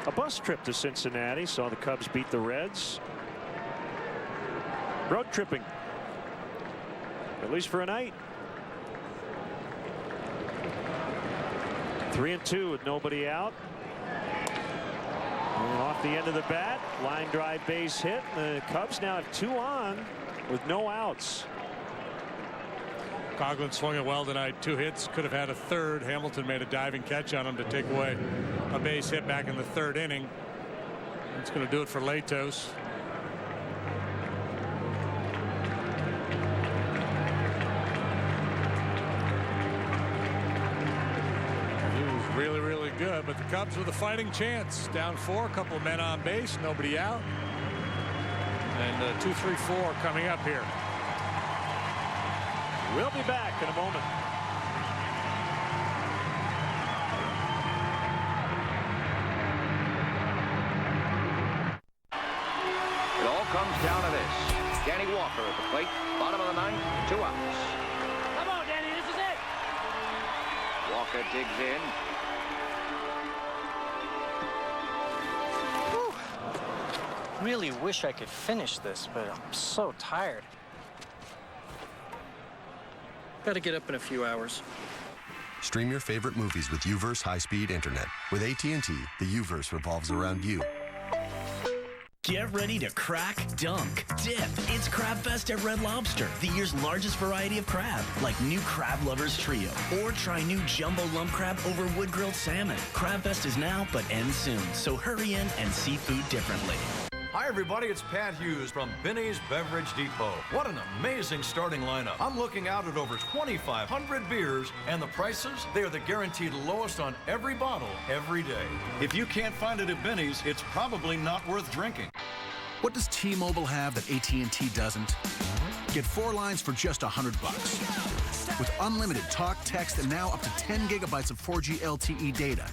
a bus trip to Cincinnati. Saw the Cubs beat the Reds. Road tripping, at least for a night. 3-2 with nobody out. And off the end of the bat, line drive base hit. The Cubs now have 2 on with no outs. Coughlin swung it well tonight. 2 hits, could have had a third. Hamilton made a diving catch on him to take away a base hit back in the 3rd inning. That's going to do it for Latos. He was really, really good, but the Cubs with a fighting chance. Down 4, a couple of men on base, nobody out. And 2-3-4 coming up here. We'll be back in a moment. It all comes down to this. Danny Walker at the plate. Bottom of the 9th, 2 outs. Come on, Danny, this is it. Walker digs in. Whew. Really wish I could finish this, but I'm so tired. Got to get up in a few hours. Stream your favorite movies with UVerse high-speed internet. With AT&T, the UVerse revolves around you. Get ready to crack, dunk, dip. It's Crab Fest at Red Lobster, the year's largest variety of crab, like new Crab Lovers Trio. Or try new Jumbo Lump Crab over wood-grilled salmon. Crab Fest is now, but ends soon, so hurry in and see food differently. Hi, everybody. It's Pat Hughes from Binny's Beverage Depot. What an amazing starting lineup. I'm looking out at over 2,500 beers, and the prices, they are the guaranteed lowest on every bottle every day. If you can't find it at Binny's, it's probably not worth drinking. What does T-Mobile have that AT&T doesn't? Get 4 lines for just $100. With unlimited talk, text, and now up to 10 gigabytes of 4G LTE data.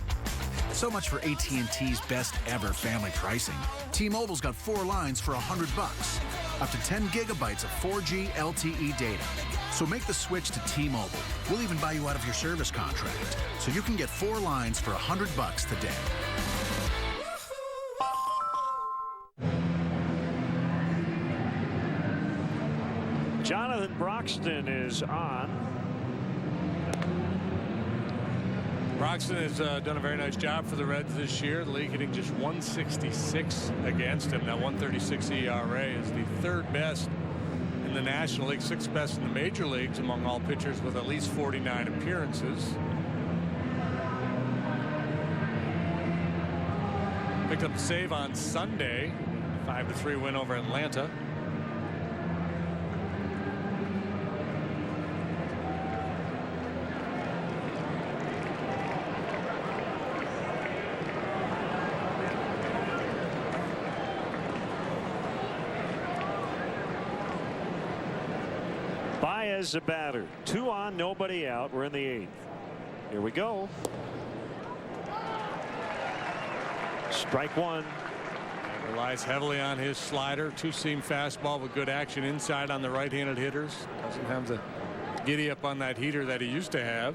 So much for AT&T's best ever family pricing. T-Mobile's got 4 lines for $100. Up to 10 gigabytes of 4G LTE data. So make the switch to T-Mobile. We'll even buy you out of your service contract. So you can get 4 lines for $100 today. Jonathan Broxton is on. Broxton has done a very nice job for the Reds this year. The league hitting just 166 against him. Now 136 ERA is the third best in the National League, sixth best in the major leagues among all pitchers with at least 49 appearances. Picked up the save on Sunday. 5-3 win over Atlanta. Baez a batter. 2 on, nobody out. We're in the 8th. Here we go. Strike one. Relies heavily on his slider. Two-seam fastball with good action inside on the right-handed hitters. Doesn't have the giddy up on that heater that he used to have.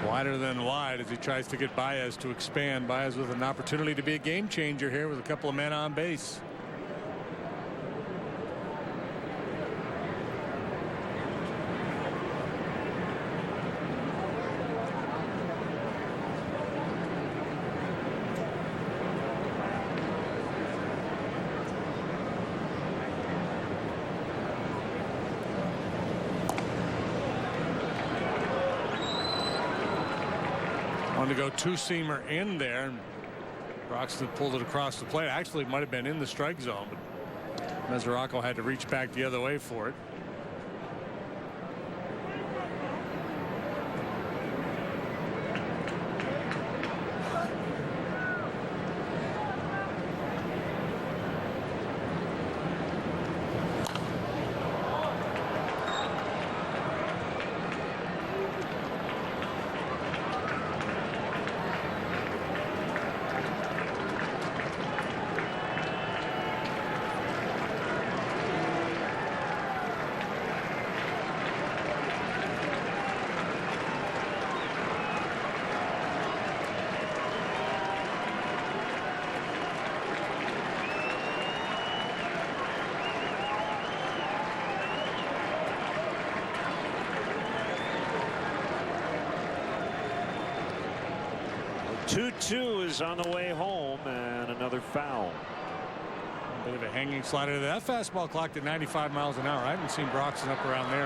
Wider than wide as he tries to get Baez to expand. Baez with an opportunity to be a game changer here with a couple of men on base. To go two-seamer in there, and Broxton pulled it across the plate. Actually, it might have been in the strike zone, but Mesoraco had to reach back the other way for it. Two is on the way home, and another foul. A bit of a hanging slider. That fastball clocked at 95 miles an hour. I haven't seen Broxton up around there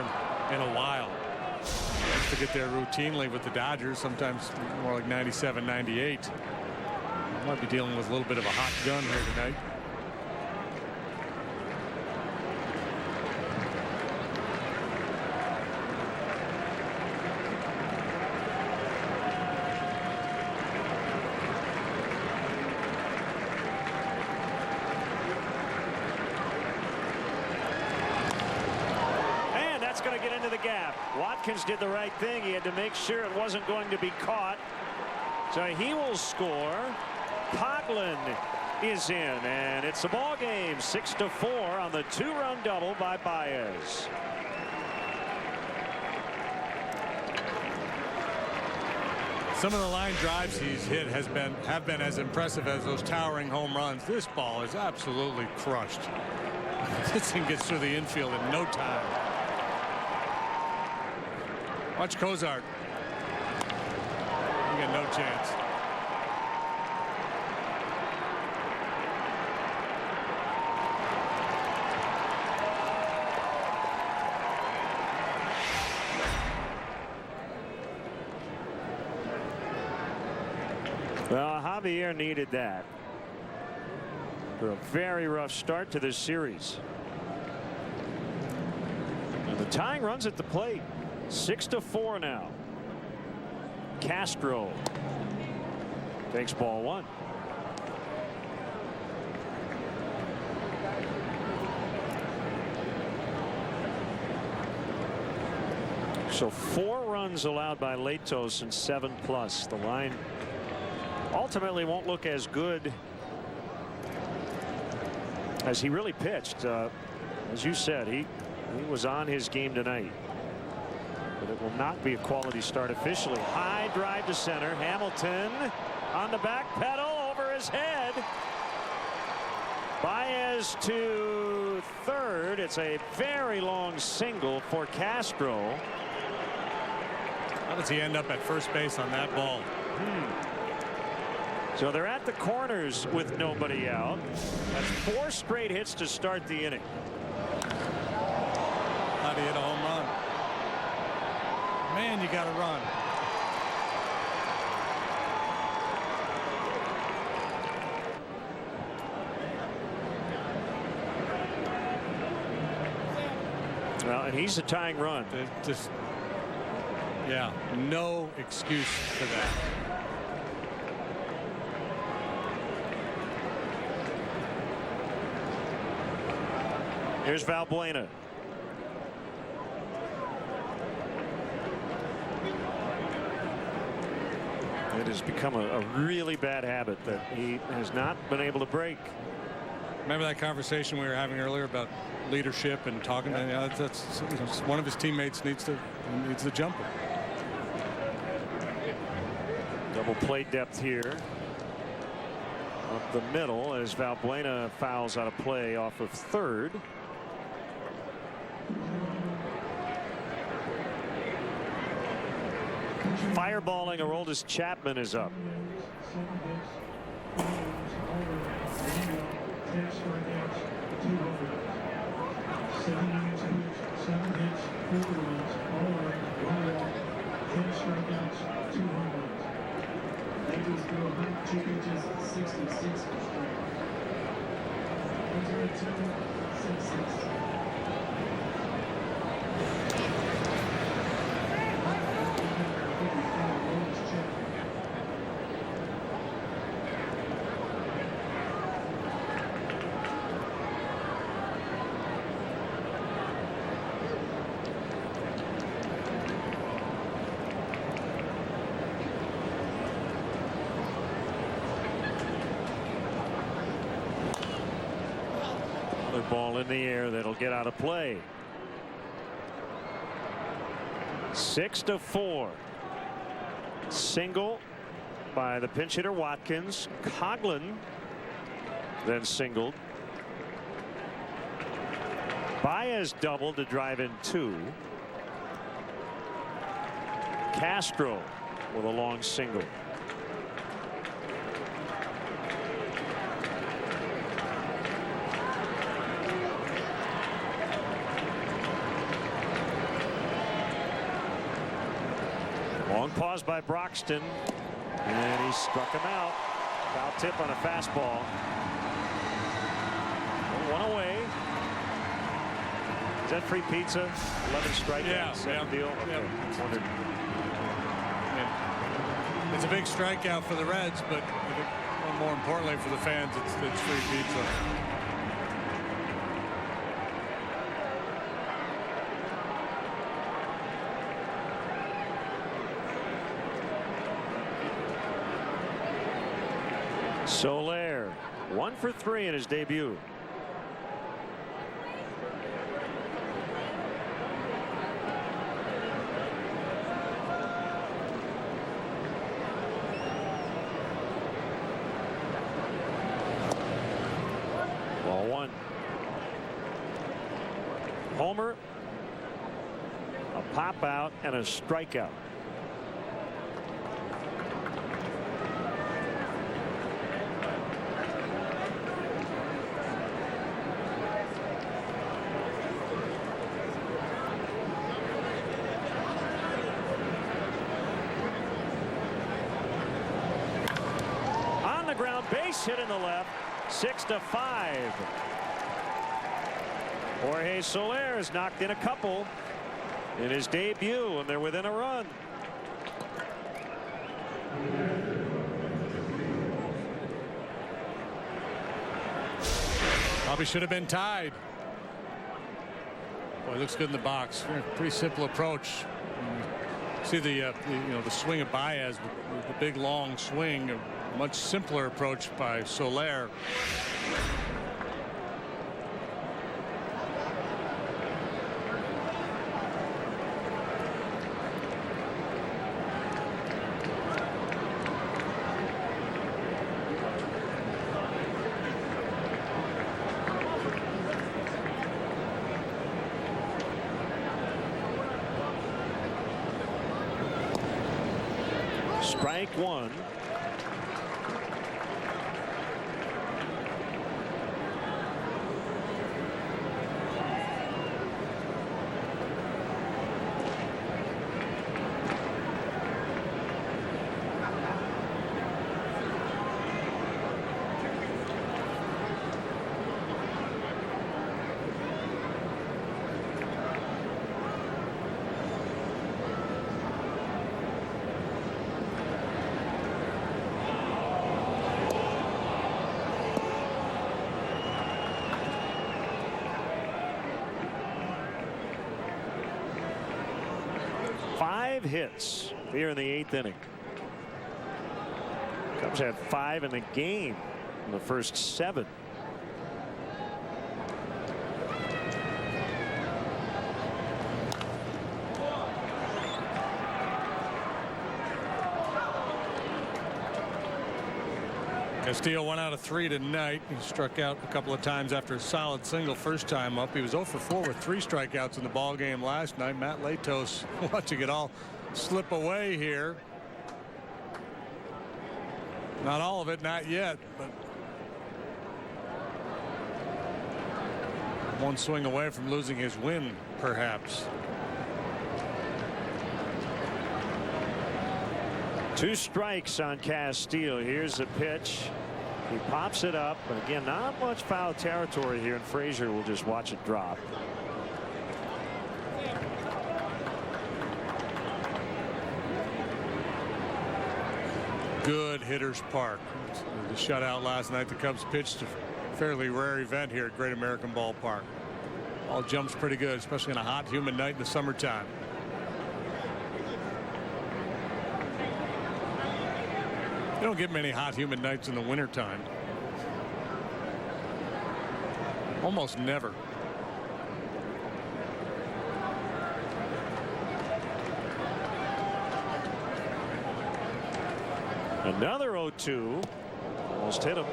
in a while. He used to get there routinely with the Dodgers, sometimes more like 97, 98. Might be dealing with a little bit of a hot gun here tonight. Watkins did the right thing. He had to make sure it wasn't going to be caught. So he will score. Coghlan is in, and it's a ball game. 6-4 on the 2-run double by Baez. Some of the line drives he's hit have been as impressive as those towering home runs. This ball is absolutely crushed. This thing gets through the infield in no time. Watch Cozart. You got no chance. Well, Javier needed that for a very rough start to this series. And the tying runs at the plate. 6-4 now. Castro takes ball one. So 4 runs allowed by Latos and 7+. The line ultimately won't look as good as he really pitched. As you said, he was on his game tonight. But it will not be a quality start officially. High drive to center. Hamilton on the back pedal over his head. Baez to third. It's a very long single for Castro. How does he end up at first base on that ball? So they're at the corners with nobody out. That's 4 straight hits to start the inning. How do you hit a home run? Man, you got to run. Well, and he's the tying run. Just, yeah, no excuse for that. Here's Valbuena. It has become a really bad habit that he has not been able to break. Remember that conversation we were having earlier about leadership and talking? That's one of his teammates needs the jumper. Double play depth here. Up the middle as Valbuena fouls out of play off of third. Fireballing Aroldis Chapman is up. Ball in the air that'll get out of play. 6-4. Single by the pinch hitter Watkins. Coughlin then singled. Baez doubled to drive in 2. Castro with a long single. Long pause by Broxton, and he struck him out. Foul tip on a fastball. 1 away. Is that free pizza? 11 strikeouts. Yeah. Deal. Yeah. It's a big strikeout for the Reds, but more importantly for the fans, it's free pizza. Soler 1 for 3 in his debut. Ball 1. Homer, a pop out, and a strikeout. Base hit in the left. 6-5. Jorge Soler has knocked in a couple in his debut, and they're within a run. Probably should have been tied. Boy, looks good in the box. Pretty simple approach. See the swing of Baez with the big long swing. A much simpler approach by Soler. Strike one. Hits here in the 8th inning. Cubs had 5 in the game in the first 7. Castillo 1 out of 3 tonight. He struck out a couple of times after a solid single first time up. He was 0 for 4 with 3 strikeouts in the ball game last night. Matt Latos watching it all slip away here. Not all of it, not yet, but one swing away from losing his win, perhaps. 2 strikes on Castillo. Here's the pitch. He pops it up, but again, not much foul territory here, and Frazier will just watch it drop. Good hitter's park. The shutout last night. The Cubs pitched a fairly rare event here at Great American Ballpark. All jumps pretty good, especially on a hot, humid night in the summertime. You don't get many hot, humid nights in the wintertime. Almost never. Another 0-2. Almost hit him.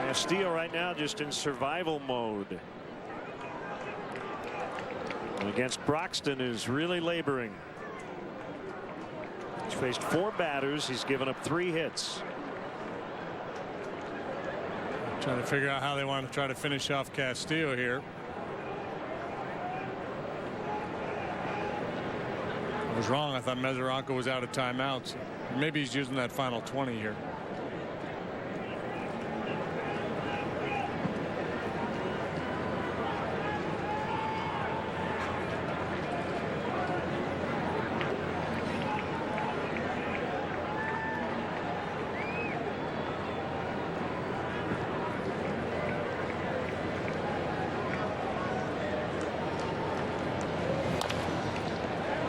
Castillo right now just in survival mode. And against Broxton is really laboring. He's faced 4 batters. He's given up 3 hits. Trying to figure out how they want to try to finish off Castillo here. I was wrong. I thought Mesoranco was out of timeouts. Maybe he's using that final 20 here.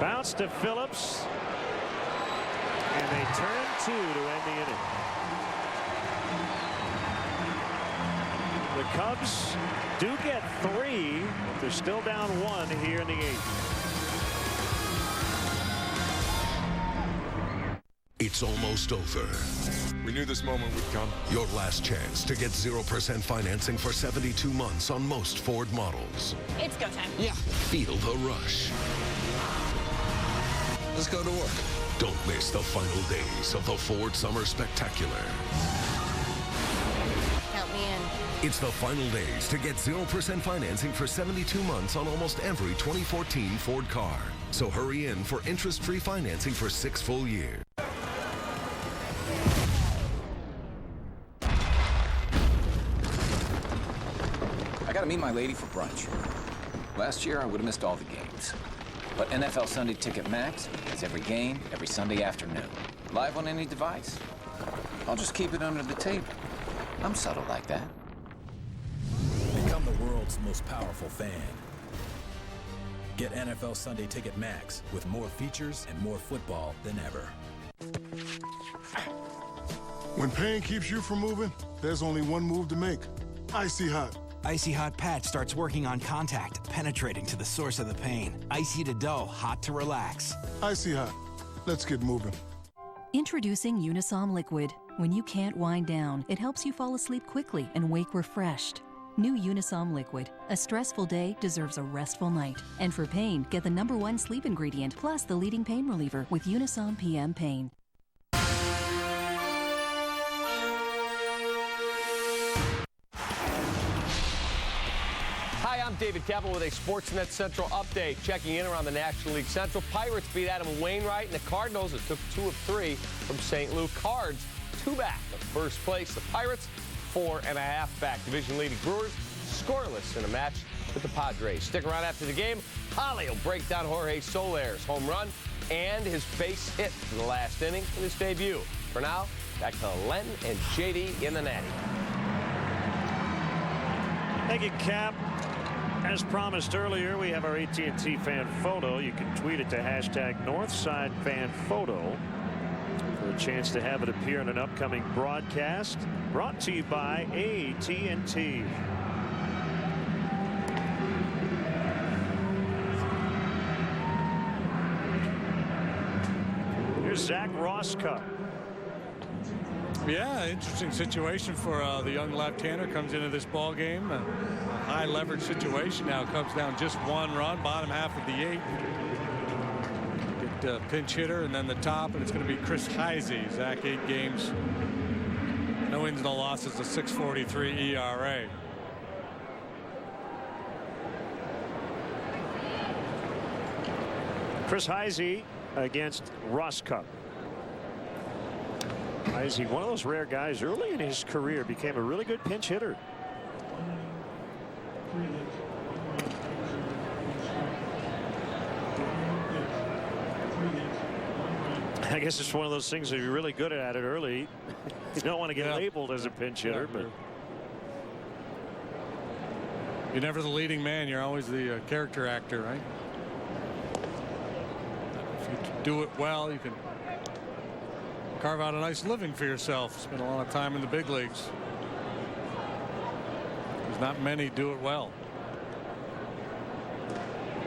Bounce to Phillips, and they turn 2 to end the inning. The Cubs do get 3, but they're still down 1 here in the 8th. It's almost over. We knew this moment would come. Your last chance to get 0% financing for 72 months on most Ford models. It's go time. Yeah. Feel the rush. Let's go to work. Don't miss the final days of the Ford Summer Spectacular. Count me in. It's the final days to get 0% financing for 72 months on almost every 2014 Ford car. So hurry in for interest-free financing for 6 full years. I gotta meet my lady for brunch. Last year, I would have missed all the games. But NFL Sunday Ticket Max has every game, every Sunday afternoon. Live on any device. I'll just keep it under the table. I'm subtle like that. world's most powerful fan. Get NFL Sunday Ticket Max with more features and more football than ever. When pain keeps you from moving, there's only one move to make. Icy Hot. Icy Hot Patch starts working on contact, penetrating to the source of the pain. Icy to dull, hot to relax. Icy Hot. Let's get moving. Introducing Unisom Liquid. When you can't wind down, it helps you fall asleep quickly and wake refreshed. New Unisom Liquid. A stressful day deserves a restful night. And for pain, get the #1 sleep ingredient plus the leading pain reliever with Unisom PM Pain. Hi, I'm David Keppel with a Sportsnet Central update. Checking in around the National League Central. Pirates beat Adam Wainwright, and the Cardinals that took 2 of 3 from St. Louis. Cards 2 back of first place. The Pirates 4.5 back. Division-leading Brewers scoreless in a match with the Padres. Stick around after the game. Holly will break down Jorge Soler's home run and his base hit in the last inning in his debut. For now, back to Len and JD in the Natty. Thank you, Cap. As promised earlier, we have our AT&T fan photo. You can tweet it to #NorthsideFanPhoto for a chance to have it appear in an upcoming broadcast. Brought to you by AT&T. Here's Zach Rosscup. Yeah, interesting situation for the young left-hander. Comes into this ball game, a high leverage situation. Now comes down just 1 run, bottom half of the 8th. Get pinch hitter, and then the top, and it's going to be Chris Heisey. Zach, 8 games, no wins, no losses, a 6.43 ERA. Chris Heisey against Rosscup. Heisey, one of those rare guys early in his career, became a really good pinch hitter. I guess it's one of those things that you're really good at it early. You don't want to get labeled as a pinch hitter, but you're never the leading man. You're always the character actor, right? If you do it well, you can carve out a nice living for yourself. Spend a lot of time in the big leagues. There's not many do it well.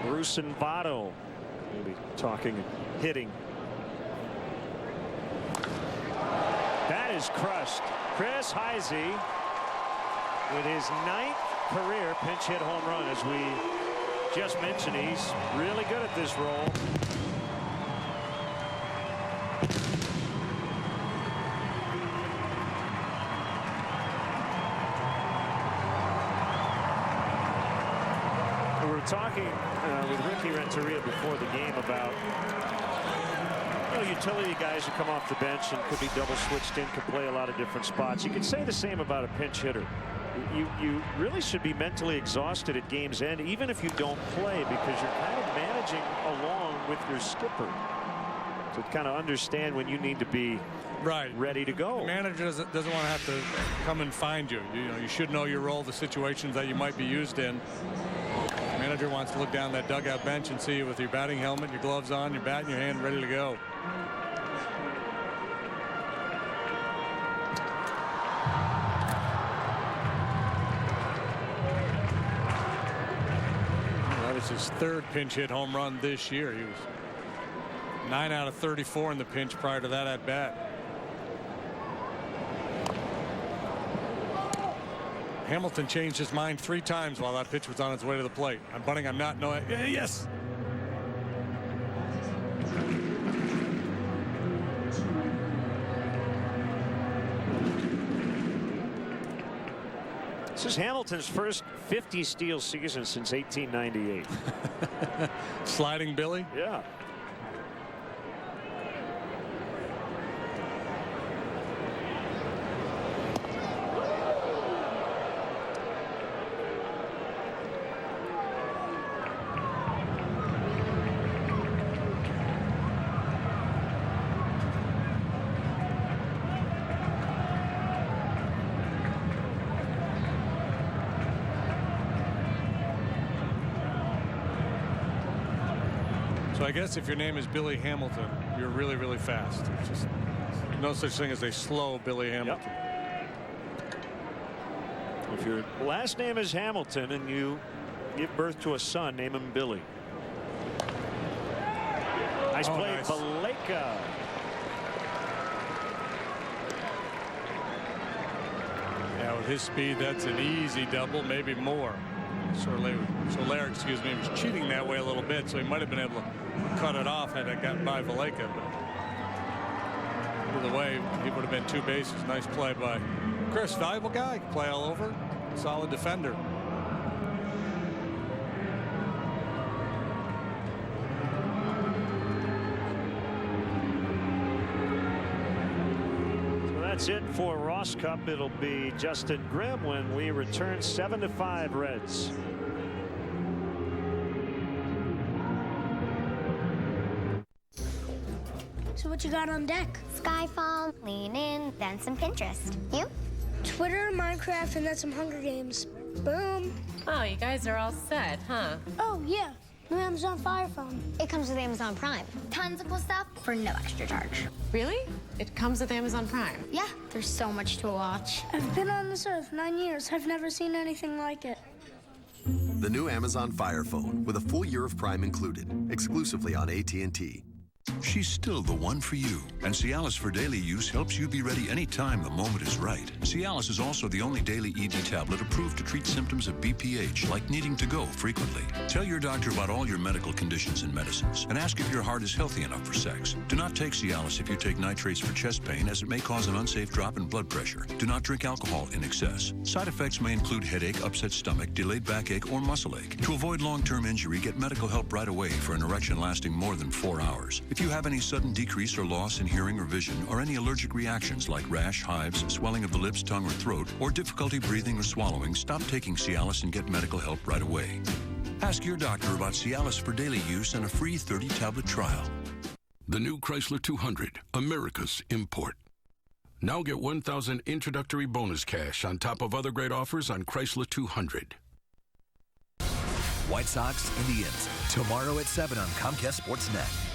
Bruce and Votto will be talking and hitting. That is crushed. Chris Heisey with his 9th career pinch hit home run. As we just mentioned, he's really good at this role. We were talking with Ricky Renteria before the game about utility guys who come off the bench and could be double switched in, could play a lot of different spots. You could say the same about a pinch hitter. You really should be mentally exhausted at game's end, even if you don't play, because you're kind of managing along with your skipper to kind of understand when you need to be ready to go. The manager doesn't want to have to come and find you. You should know your role, the situations that you might be used in. The manager wants to look down that dugout bench and see you with your batting helmet, your gloves on, your bat in your hand, ready to go. That is his 3rd pinch hit home run this year. He was 9 out of 34 in the pinch prior to that at bat. Hamilton changed his mind 3 times while that pitch was on its way to the plate. I'm bunting. I'm not. No. Yes. This is Hamilton's first 50 steal season since 1898. Sliding Billy. Yeah. So I guess if your name is Billy Hamilton, you're really, really fast. It's just no such thing as a slow Billy Hamilton. Yep. If your last name is Hamilton and you give birth to a son, name him Billy. Nice play, nice. Baleka. Yeah, with his speed, that's an easy double, maybe more. Soler, excuse me, was cheating that way a little bit, so he might have been able to cut it off had it gotten by Baleka. But either way, he would have been 2 bases. Nice play by Chris. Valuable guy, can play all over. Solid defender. That's it for Ross Cup. It'll be Justin Grimm when we return. 7-5 Reds. So what you got on deck? Skyfall, Lean In, then some Pinterest. You? Twitter, Minecraft, and then some Hunger Games. Boom. Oh, you guys are all set, huh? Oh, yeah. New Amazon Fire Phone. It comes with Amazon Prime. Tons of cool stuff for no extra charge. Really? It comes with Amazon Prime? Yeah, there's so much to watch. I've been on this earth 9 years. I've never seen anything like it. The new Amazon Fire Phone with a full year of Prime included, exclusively on AT&T. She's still the one for you, and Cialis for daily use helps you be ready anytime the moment is right. Cialis is also the only daily ED tablet approved to treat symptoms of BPH, like needing to go frequently. Tell your doctor about all your medical conditions and medicines, and ask if your heart is healthy enough for sex. Do not take Cialis if you take nitrates for chest pain, as it may cause an unsafe drop in blood pressure. Do not drink alcohol in excess. Side effects may include headache, upset stomach, delayed backache, or muscle ache. To avoid long-term injury, get medical help right away for an erection lasting more than 4 hours. If you have any sudden decrease or loss in hearing or vision, or any allergic reactions like rash, hives, swelling of the lips, tongue, or throat, or difficulty breathing or swallowing, stop taking Cialis and get medical help right away. Ask your doctor about Cialis for daily use and a free 30-tablet trial. The new Chrysler 200, America's import. Now get 1,000 introductory bonus cash on top of other great offers on Chrysler 200. White Sox, Indians, tomorrow at 7 on Comcast Sportsnet.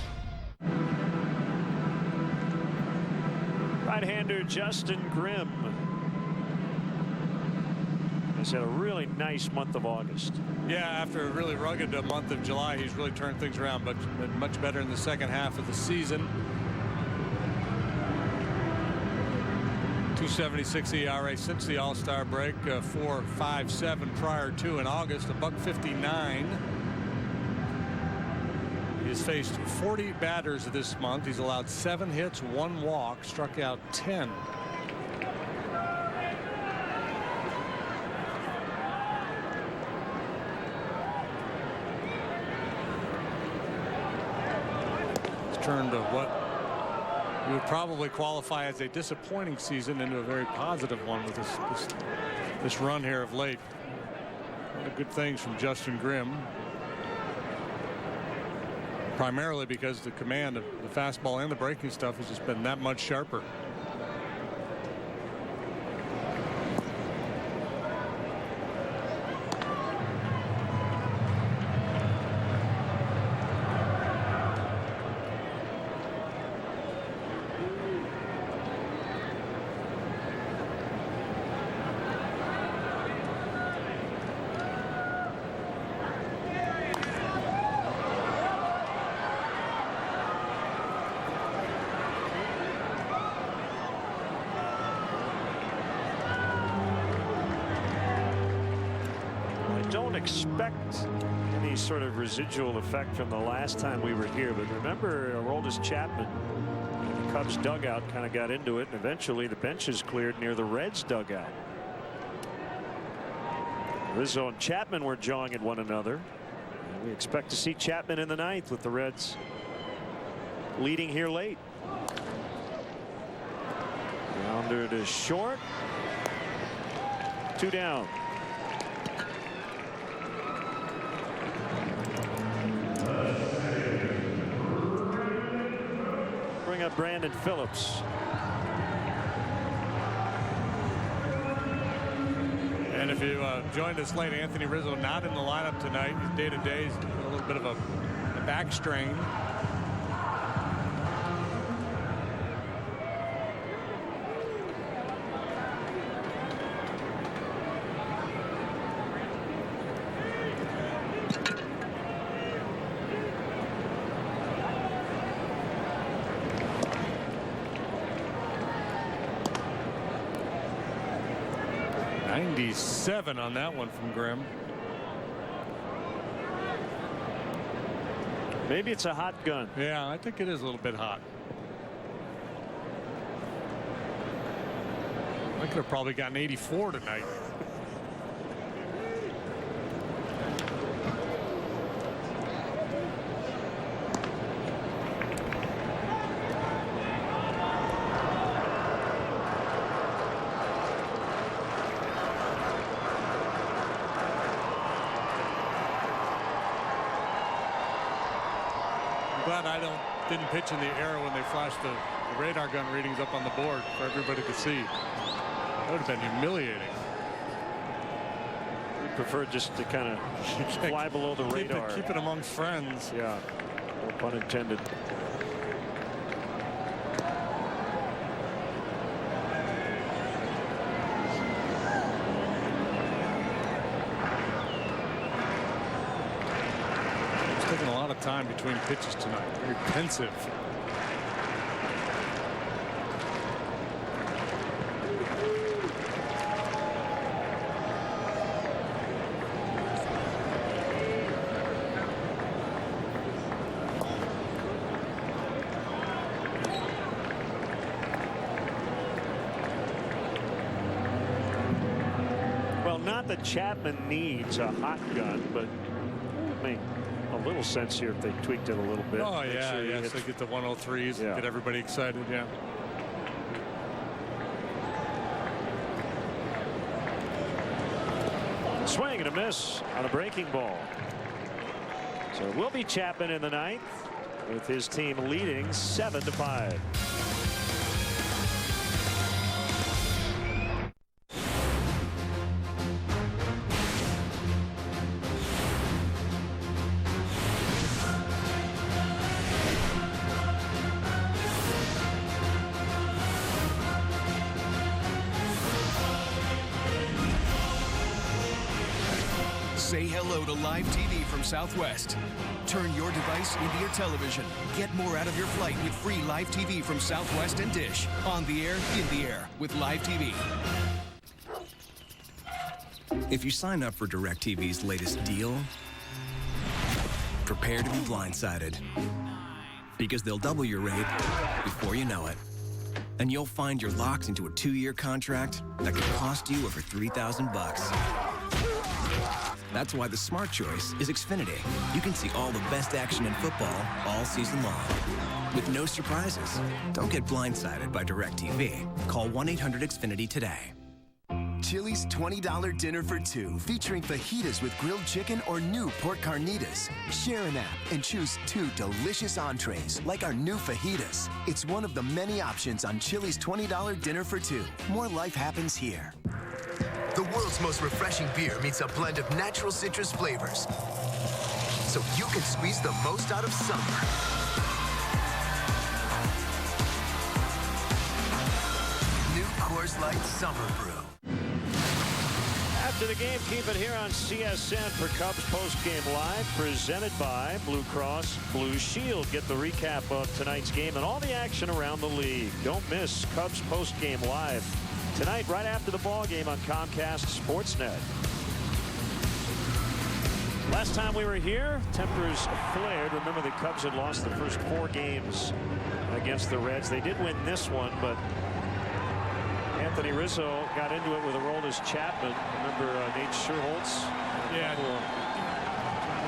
Right-hander Justin Grimm has had a really nice month of August. Yeah, after a really rugged month of July, he's really turned things around, but much better in the second half of the season. 2.76 ERA since the All-Star break, 4.57 prior to in August, $1.59. He's faced 40 batters this month. He's allowed 7 hits, 1 walk, struck out 10. He's turned what you would probably qualify as a disappointing season into a very positive one with this run here of late. A lot of good things from Justin Grimm. Primarily because the command of the fastball and the breaking stuff has just been that much sharper. Expect any sort of residual effect from the last time we were here, but remember Aroldis Chapman, the Cubs dugout kind of got into it, and eventually the benches cleared near the Reds dugout. Rizzo and Chapman were jawing at one another, and we expect to see Chapman in the ninth with the Reds leading here late. Grounder to short, 2 down. Up Brandon Phillips. And if you joined us late, Anthony Rizzo not in the lineup tonight. He's day-to-day, a little bit of a back strain. .97 on that one from Grimm. Maybe it's a hot gun. Yeah, I think it is a little bit hot. I could have probably gotten 84 tonight. Glad I didn't pitch in the era when they flashed the radar gun readings up on the board for everybody to see. That would have been humiliating. We prefer just to kind of fly below the radar. Keep it amongst friends. Yeah, no pun intended. Taking a lot of time between pitches tonight. Very pensive. Well, not that Chapman needs a hot gun, but it may a little sense here if they tweaked it a little bit. Oh yeah, sure yes, they get the 103s and get everybody excited. Yeah. Swing and a miss on a breaking ball. So it will be Chapman in the ninth, with his team leading 7-5. Say hello to live TV from Southwest. Turn your device into your television. Get more out of your flight with free live TV from Southwest and Dish. On the air, in the air with live TV. If you sign up for DirecTV's latest deal, prepare to be blindsided. Because they'll double your rate before you know it. And you'll find you're locked into a 2-year contract that could cost you over $3,000. That's why the smart choice is Xfinity. You can see all the best action in football all season long, with no surprises. Don't get blindsided by DirecTV. Call 1-800-XFINITY today. Chili's $20 dinner for two, featuring fajitas with grilled chicken or new pork carnitas. Share an app and choose 2 delicious entrees, like our new fajitas. It's one of the many options on Chili's $20 dinner for two. More life happens here. The world's most refreshing beer meets a blend of natural citrus flavors, so you can squeeze the most out of summer. New Coors Light Summer Brew. After the game, keep it here on CSN for Cubs Postgame Live, presented by Blue Cross Blue Shield. Get the recap of tonight's game and all the action around the league. Don't miss Cubs Postgame Live tonight, right after the ball game on Comcast Sportsnet. Last time we were here, tempers flared. Remember, the Cubs had lost the first 4 games against the Reds. They did win this one, but Anthony Rizzo got into it with Aroldis Chapman. Remember Nate Scherholtz? Yeah.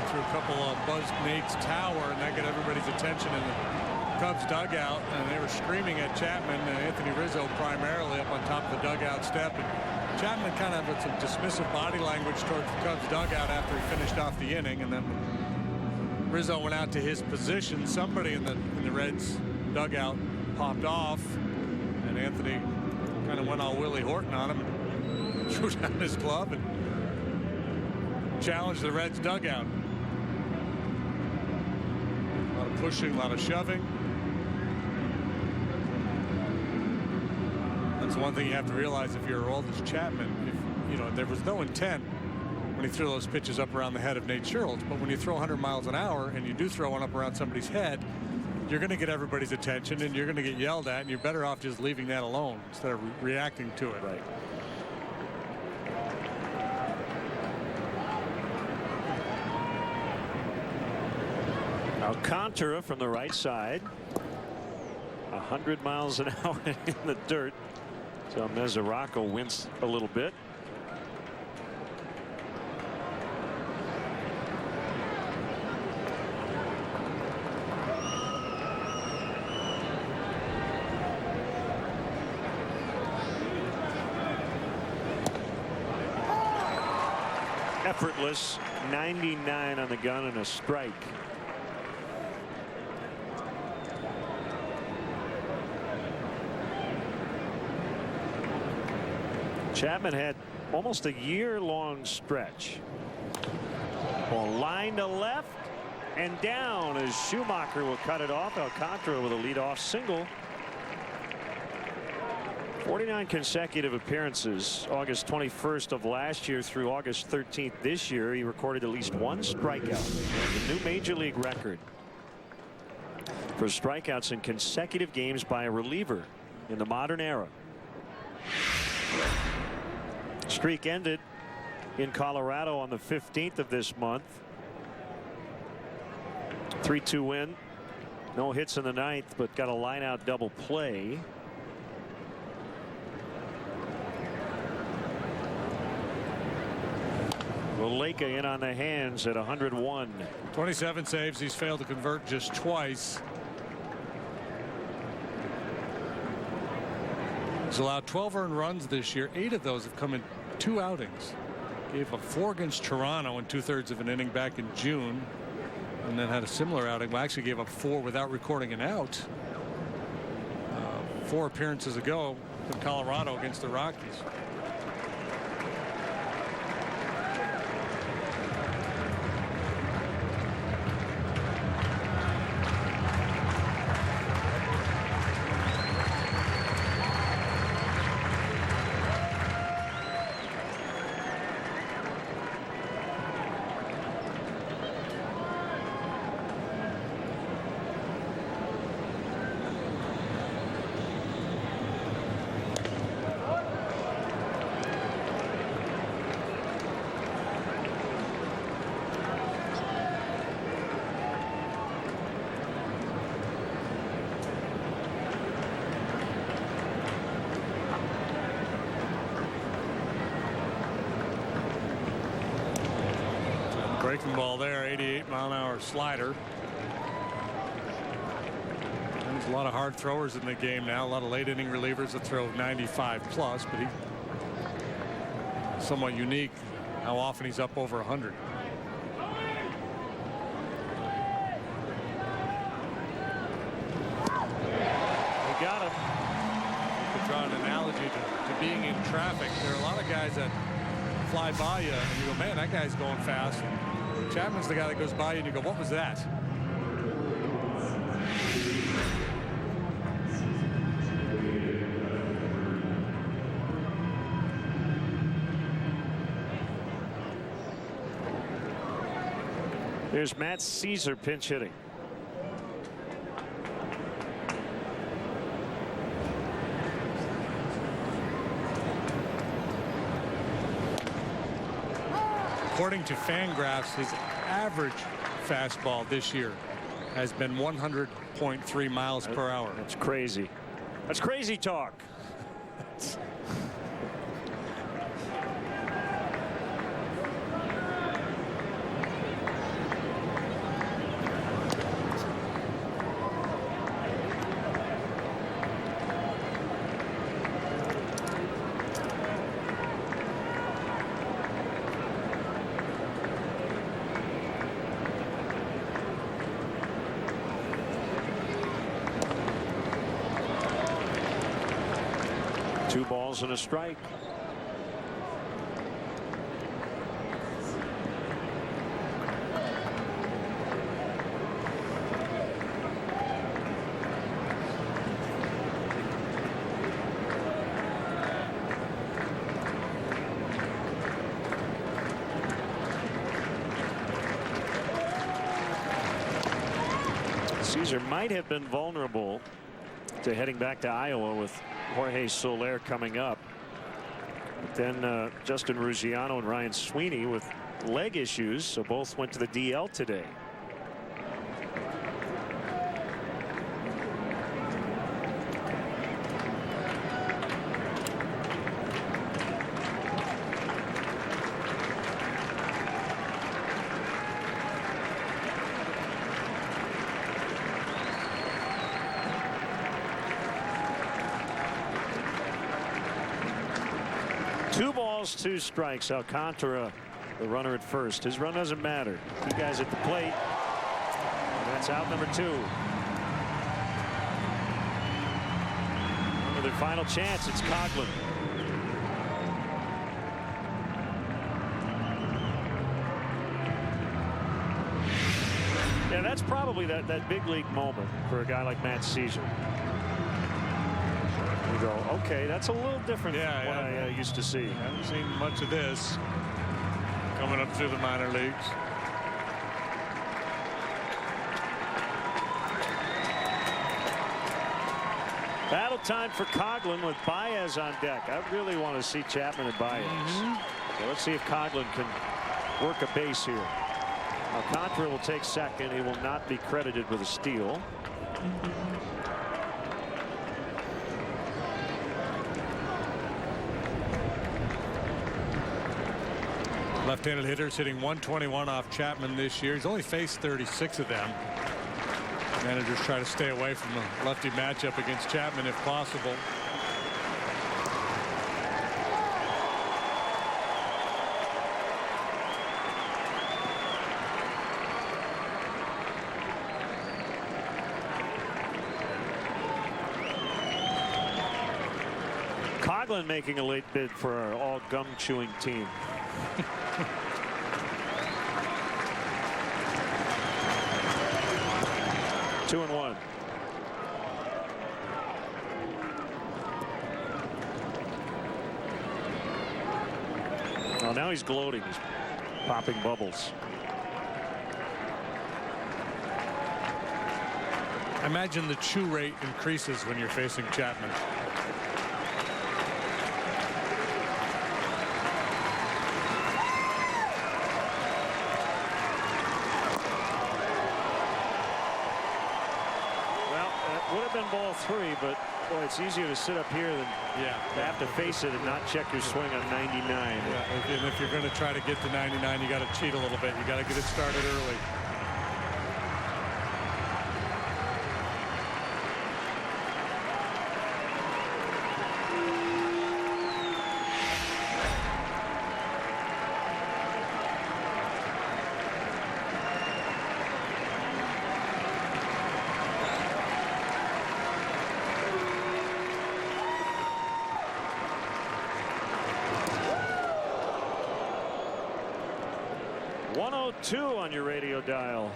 Threw a couple of buzzed Nate's tower, and that got everybody's attention in the Cubs dugout, and they were screaming at Chapman. Anthony Rizzo primarily up on top of the dugout step. And Chapman kind of had some dismissive body language towards the Cubs dugout after he finished off the inning, and then Rizzo went out to his position. Somebody in the Reds dugout popped off, and Anthony kind of went all Willie Horton on him and threw down his glove and challenged the Reds dugout. lot of pushing, a lot of shoving. That's one thing you have to realize if you're Aroldis Chapman. If, you know, there was no intent when he threw those pitches up around the head of Nate Scherholz, but when you throw 100 miles an hour and you do throw one up around somebody's head, you're going to get everybody's attention and you're going to get yelled at, and you're better off just leaving that alone instead of reacting to it. Right. Alcantara from the right side. 100 miles an hour in the dirt. So Mesoraco wins a little bit. Effortless 99 on the gun and a strike. Chapman had almost a year-long stretch. Ball line to left and down as Schumacher will cut it off. Alcantara with a leadoff single. 49 consecutive appearances. August 21st of last year through August 13th this year. He recorded at least one strikeout. The new major league record for strikeouts in consecutive games by a reliever in the modern era. Streak ended in Colorado on the 15th of this month. 3-2 win. No hits in the ninth, but got a line out double play. Leka in on the hands at 101. 27 saves. He's failed to convert just twice. He's allowed 12 earned runs this year. 8 of those have come in 2 outings. Gave up 4 against Toronto in 2/3 of an inning back in June, and then had a similar outing. Well, actually gave up 4 without recording an out 4 appearances ago in Colorado against the Rockies. Breaking ball there, 88-mile-an-hour slider. There's a lot of hard throwers in the game now. A lot of late inning relievers that throw 95 plus, but he's somewhat unique how often he's up over 100. We got him. To draw an analogy to being in traffic, there are a lot of guys that fly by you and you go, man, that guy's going fast. Chapman's the guy that goes by you and you go, what was that? Here's Matt Caesar pinch hitting. According to Fangraphs, his average fastball this year has been 100.3 miles per hour. That's crazy. That's crazy talk. Two balls and a strike. Caesar might have been vulnerable to heading back to Iowa with Jorge Soler coming up. But then Justin Ruggiano and Ryan Sweeney with leg issues, so both went to the DL today. Two balls, two strikes. Alcantara, the runner at first. His run doesn't matter. Two guys at the plate. And that's out number 2. For their final chance, it's Coghlan. Yeah, that's probably that big league moment for a guy like Matt Caesar. You go, okay, that's a little different than what I used to see. Haven't seen much of this coming up through the minor leagues. Battle time for Coghlan with Baez on deck. I really want to see Chapman and Baez. So let's see if Coghlan can work a base here. Alcantara will take second. He will not be credited with a steal. Left-handed hitters hitting 121 off Chapman this year. He's only faced 36 of them. Managers try to stay away from the lefty matchup against Chapman if possible. Coghlan making a late bid for our all gum chewing team. 2-1. Well, now he's gloating. He's popping bubbles. I imagine the chew rate increases when you're facing Chapman. Ball 3, but boy, it's easier to sit up here than to have to face it and not check your swing on 99. Yeah, and if you're going to try to get to 99, you got to cheat a little bit. You got to get it started early. On your radio dial.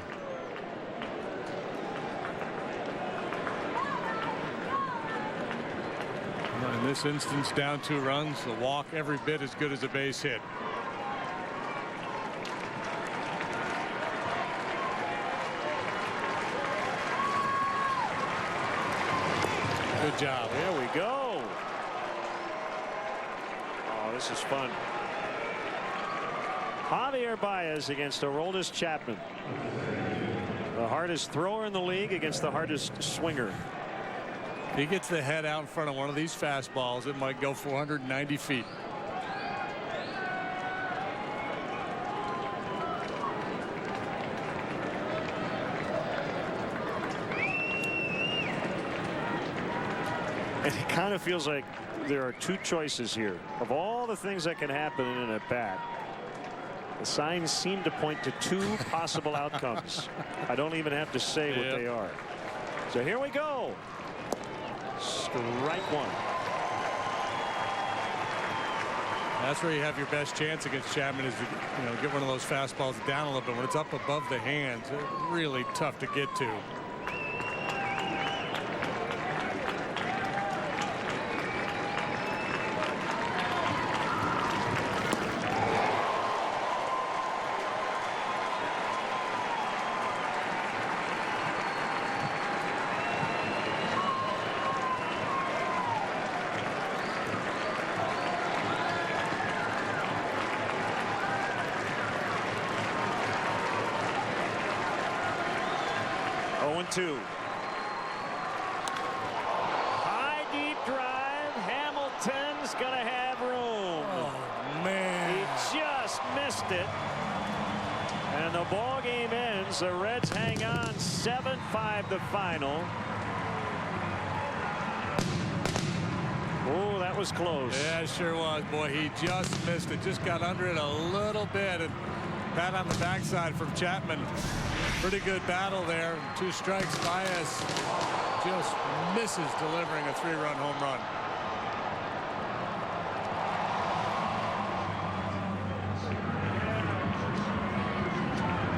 In this instance, down 2 runs, the walk every bit as good as a base hit. Good job. There we go. Oh, this is fun. Javier Baez against Aroldis Chapman. The hardest thrower in the league against the hardest swinger. If he gets the head out in front of one of these fastballs, it might go 490 feet. And it kind of feels like there are 2 choices here. Of all the things that can happen in an at-bat, the signs seem to point to 2 possible outcomes. I don't even have to say what they are. So here we go. Strike 1. That's where you have your best chance against Chapman, is to get one of those fastballs down a little bit. When it's up above the hands, it's really tough to get to. 2. High deep drive. Hamilton's going to have room. Oh, man. He just missed it. And the ball game ends. The Reds hang on 7-5 the final. Oh, that was close. Yeah, it sure was. Boy, he just missed it. Just got under it a little bit. And pat on the backside from Chapman. Pretty good battle there. 2 strikes. Baez just misses delivering a 3-run home run.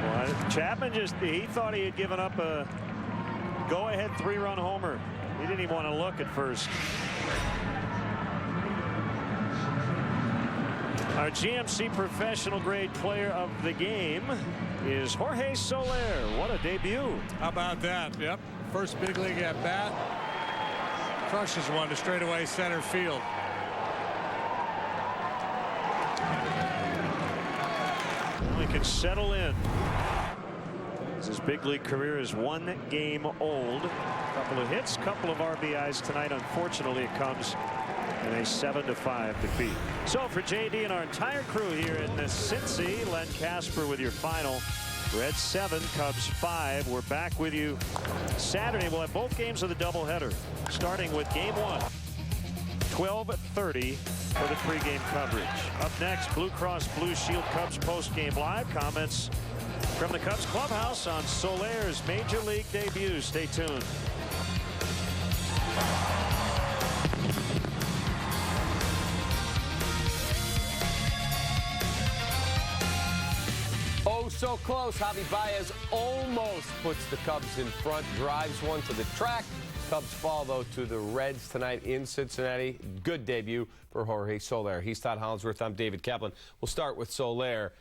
Well, Chapman he thought he had given up a go-ahead 3-run homer. He didn't even want to look at first. Our GMC professional grade player of the game is Jorge Soler. What a debut. How about that? Yep. First big league at bat. Crushes one to straightaway center field. Well, he can settle in. His big league career is 1 game old. Couple of hits, couple of RBIs tonight. Unfortunately, it comes in a 7-5 defeat. So for JD and our entire crew here in Cincy, Len Casper with your final. Reds 7, Cubs 5. We're back with you Saturday. We'll have both games of the doubleheader, starting with game 1, 12:30 for the pregame coverage. Up next, Blue Cross Blue Shield Cubs postgame live. Comments from the Cubs clubhouse on Soler's major league debut. Stay tuned. Oh, so close. Javi Baez almost puts the Cubs in front, drives one to the track. Cubs fall, though, to the Reds tonight in Cincinnati. Good debut for Jorge Soler. He's Todd Hollinsworth. I'm David Kaplan. We'll start with Soler.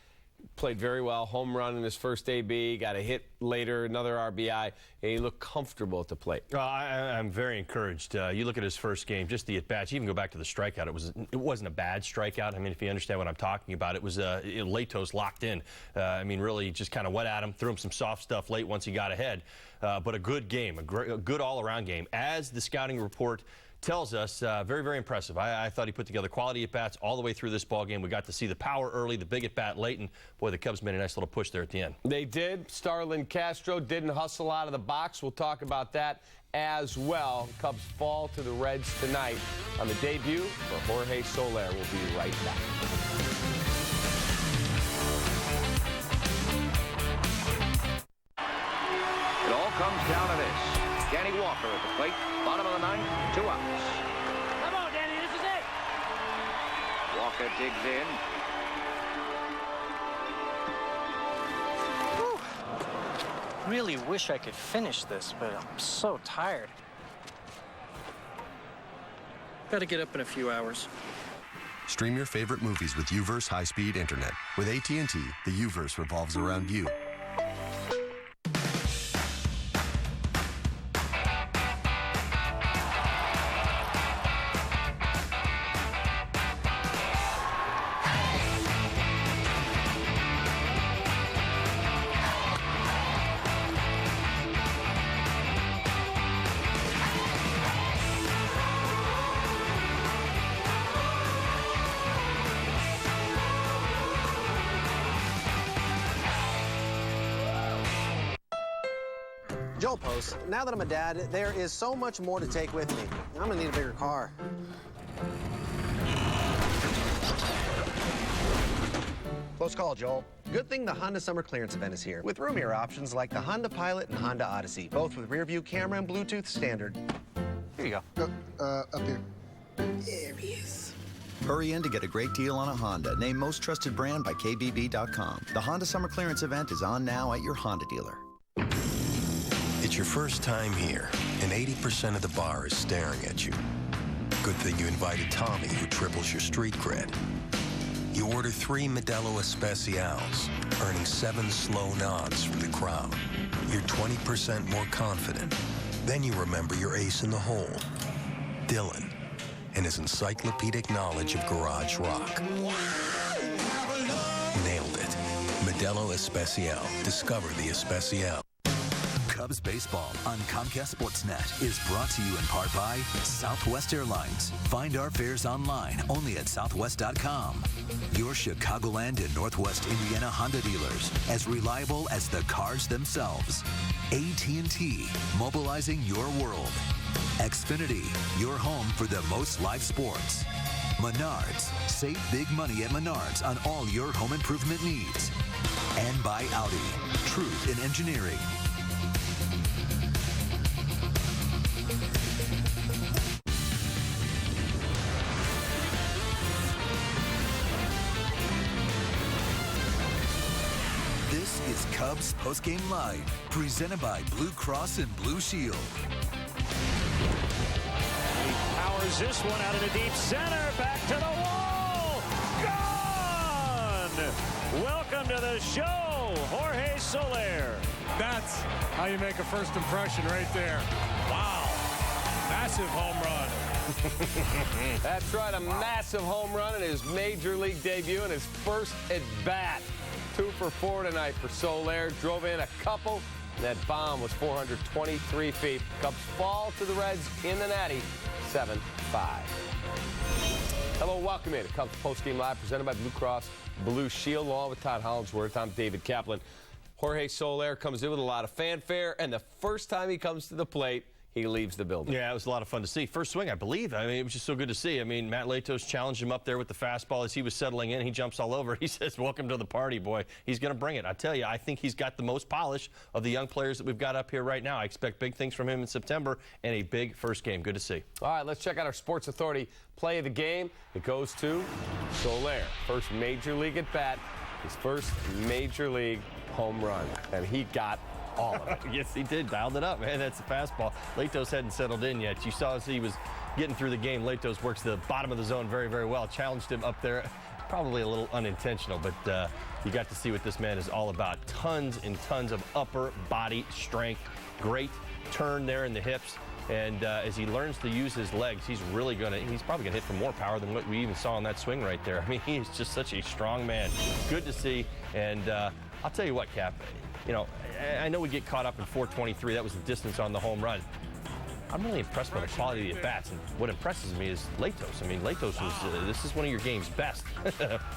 Played very well. Home run in his first AB. Got a hit later, another RBI. And he looked comfortable at the plate. I'm very encouraged. You look at his first game, just the at-bats. Even go back to the strikeout. It wasn't a bad strikeout. I mean, if you understand what I'm talking about, it was Latos locked in. I mean, really just kind of went at him, threw him some soft stuff late once he got ahead. But a good game, a good all-around game. As the scouting report tells us, very, very impressive. I thought he put together quality at-bats all the way through this ball game. We got to see the power early, the big at-bat late, and boy, the Cubs made a nice little push there at the end. They did. Starlin Castro didn't hustle out of the box. We'll talk about that as well. Cubs fall to the Reds tonight on the debut for Jorge Soler. We'll be right back. It all comes down to this. Danny Walker at the plate, bottom of the 9th, 2 outs. Come on, Danny, this is it. Walker digs in. Whew. Really wish I could finish this, but I'm so tired. Gotta get up in a few hours. Stream your favorite movies with UVerse high-speed internet. With AT&T, the UVerse revolves around you. Joel posts, now that I'm a dad, there is so much more to take with me. I'm gonna need a bigger car. Close call, Joel. Good thing the Honda Summer Clearance event is here, with roomier options like the Honda Pilot and Honda Odyssey, both with rear view camera and Bluetooth standard. Here you go. Up here. There he is. Hurry in to get a great deal on a Honda, named Most Trusted Brand by KBB.com. The Honda Summer Clearance event is on now at your Honda dealer. It's your first time here, and 80% of the bar is staring at you. Good thing you invited Tommy, who triples your street cred. You order 3 Modelo Especials, earning 7 slow nods from the crowd. You're 20% more confident. Then you remember your ace in the hole, Dylan, and his encyclopedic knowledge of garage rock. Nailed it. Modelo Especial. Discover the Especial. Cubs baseball on Comcast Sportsnet is brought to you in part by Southwest Airlines. Find our fares online only at southwest.com. Your Chicagoland and Northwest Indiana Honda dealers, as reliable as the cars themselves. AT&T, mobilizing your world. Xfinity, your home for the most live sports. Menards, save big money at Menards on all your home improvement needs. And by Audi, truth in engineering. This is Cubs Postgame Live, presented by Blue Cross and Blue Shield. He powers this one out into deep center, back to the wall, gone! Welcome to the show, Jorge Soler. That's how you make a first impression right there. Wow, massive home run. That's right, a massive home run in his major league debut and his first at bat. 2 for 4 tonight for Soler. Drove in a couple. That bomb was 423 feet. Cubs fall to the Reds in the Natty, 7-5. Hello, welcome in to Cubs Postgame Live, presented by Blue Cross Blue Shield, along with Todd Hollingsworth. I'm David Kaplan. Jorge Soler comes in with a lot of fanfare, and the first time he comes to the plate, he leaves the building. Yeah, it was a lot of fun to see. First swing, I believe. I mean, it was just so good to see. I mean, Matt Latos challenged him up there with the fastball as he was settling in. He jumps all over. He says, welcome to the party, boy. He's going to bring it. I tell you, I think he's got the most polish of the young players that we've got up here right now. I expect big things from him in September and a big first game. Good to see. All right, let's check out our Sports Authority play of the game. It goes to Soler. First major league at bat, his first major league home run, and he got all of it. Yes, he did. Dialed it up, man. That's the fastball. Latos hadn't settled in yet. You saw as he was getting through the game, Latos works the bottom of the zone very, very well. Challenged him up there. Probably a little unintentional, but you got to see what this man is all about. Tons and tons of upper body strength. Great turn there in the hips. And as he learns to use his legs, he's probably going to hit for more power than what we even saw in that swing right there. I mean, he's just such a strong man. Good to see. And I'll tell you what, Cap, you know, I know we get caught up in 423. That was the distance on the home run. I'm really impressed by the quality of the at-bats. And what impresses me is Latos. I mean, Latos was, this is one of your game's best.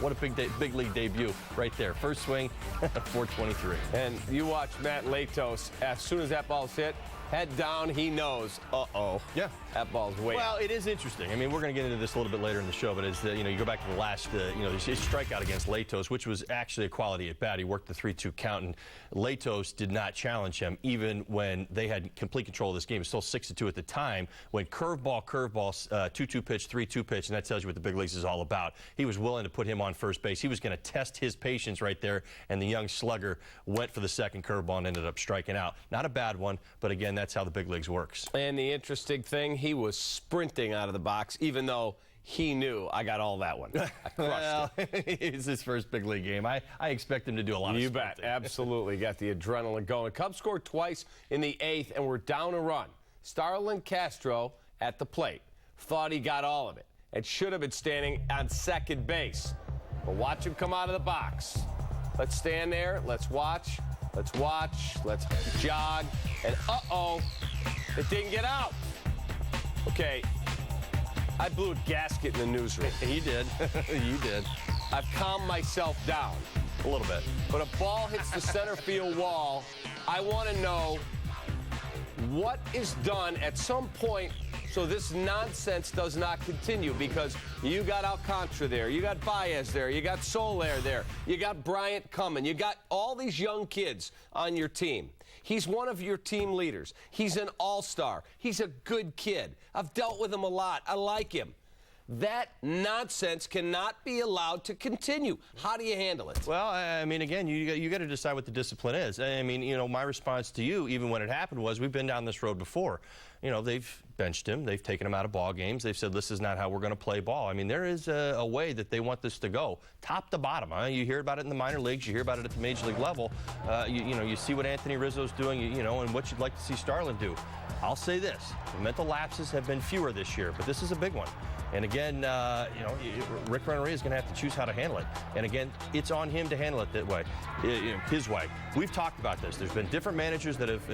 What a big league debut right there. First swing, 423. And you watch Matt Latos, as soon as that ball's hit, head down, he knows, uh-oh. Yeah. That ball's way Well, it is interesting. I mean, we're going to get into this a little bit later in the show, but as you know, you go back to the last, his strikeout against Latos, which was actually a quality at bat. He worked the 3-2 count, and Latos did not challenge him, even when they had complete control of this game. It was still 6-2 at the time. When curveball, 2-2 pitch, 3-2 pitch, and that tells you what the big leagues is all about. He was willing to put him on first base. He was going to test his patience right there, and the young slugger went for the second curveball and ended up striking out. Not a bad one, but again, that's how the big leagues works. And the interesting thing, he was sprinting out of the box, even though he knew I got all that one. I crushed it. It's his first big league game. I expect him to do a lot of sprinting. You bet. Absolutely. Got the adrenaline going. Cubs scored twice in the 8th, and we're down a run. Starlin Castro at the plate. Thought he got all of it and should have been standing on second base. But watch him come out of the box. Let's stand there. Let's watch. Let's watch. Let's jog. And uh-oh, it didn't get out. Okay, I blew a gasket in the newsroom. You did. You did. I've calmed myself down. A little bit. But a ball hits the center field wall. I want to know what is done at some point so this nonsense does not continue, because you got Alcantara there, you got Baez there, you got Soler there, you got Bryant coming, you got all these young kids on your team. He's one of your team leaders. He's an all-star. He's a good kid. I've dealt with him a lot. I like him. That nonsense cannot be allowed to continue. How do you handle it? Well, I mean, again, you got to decide what the discipline is. I mean, you know, my response to you, even when it happened, was we've been down this road before. You know, they've benched him. They've taken him out of ball games. They've said this is not how we're going to play ball. I mean, there is a way that they want this to go, top to bottom. You hear about it in the minor leagues. You hear about it at the major league level. You see what Anthony Rizzo's doing, you know, and what you'd like to see Starlin do. I'll say this. The mental lapses have been fewer this year, but this is a big one. And again, Rick Renneria is going to have to choose how to handle it. And again, it's on him to handle it that way, his way. We've talked about this. There's been different managers that have,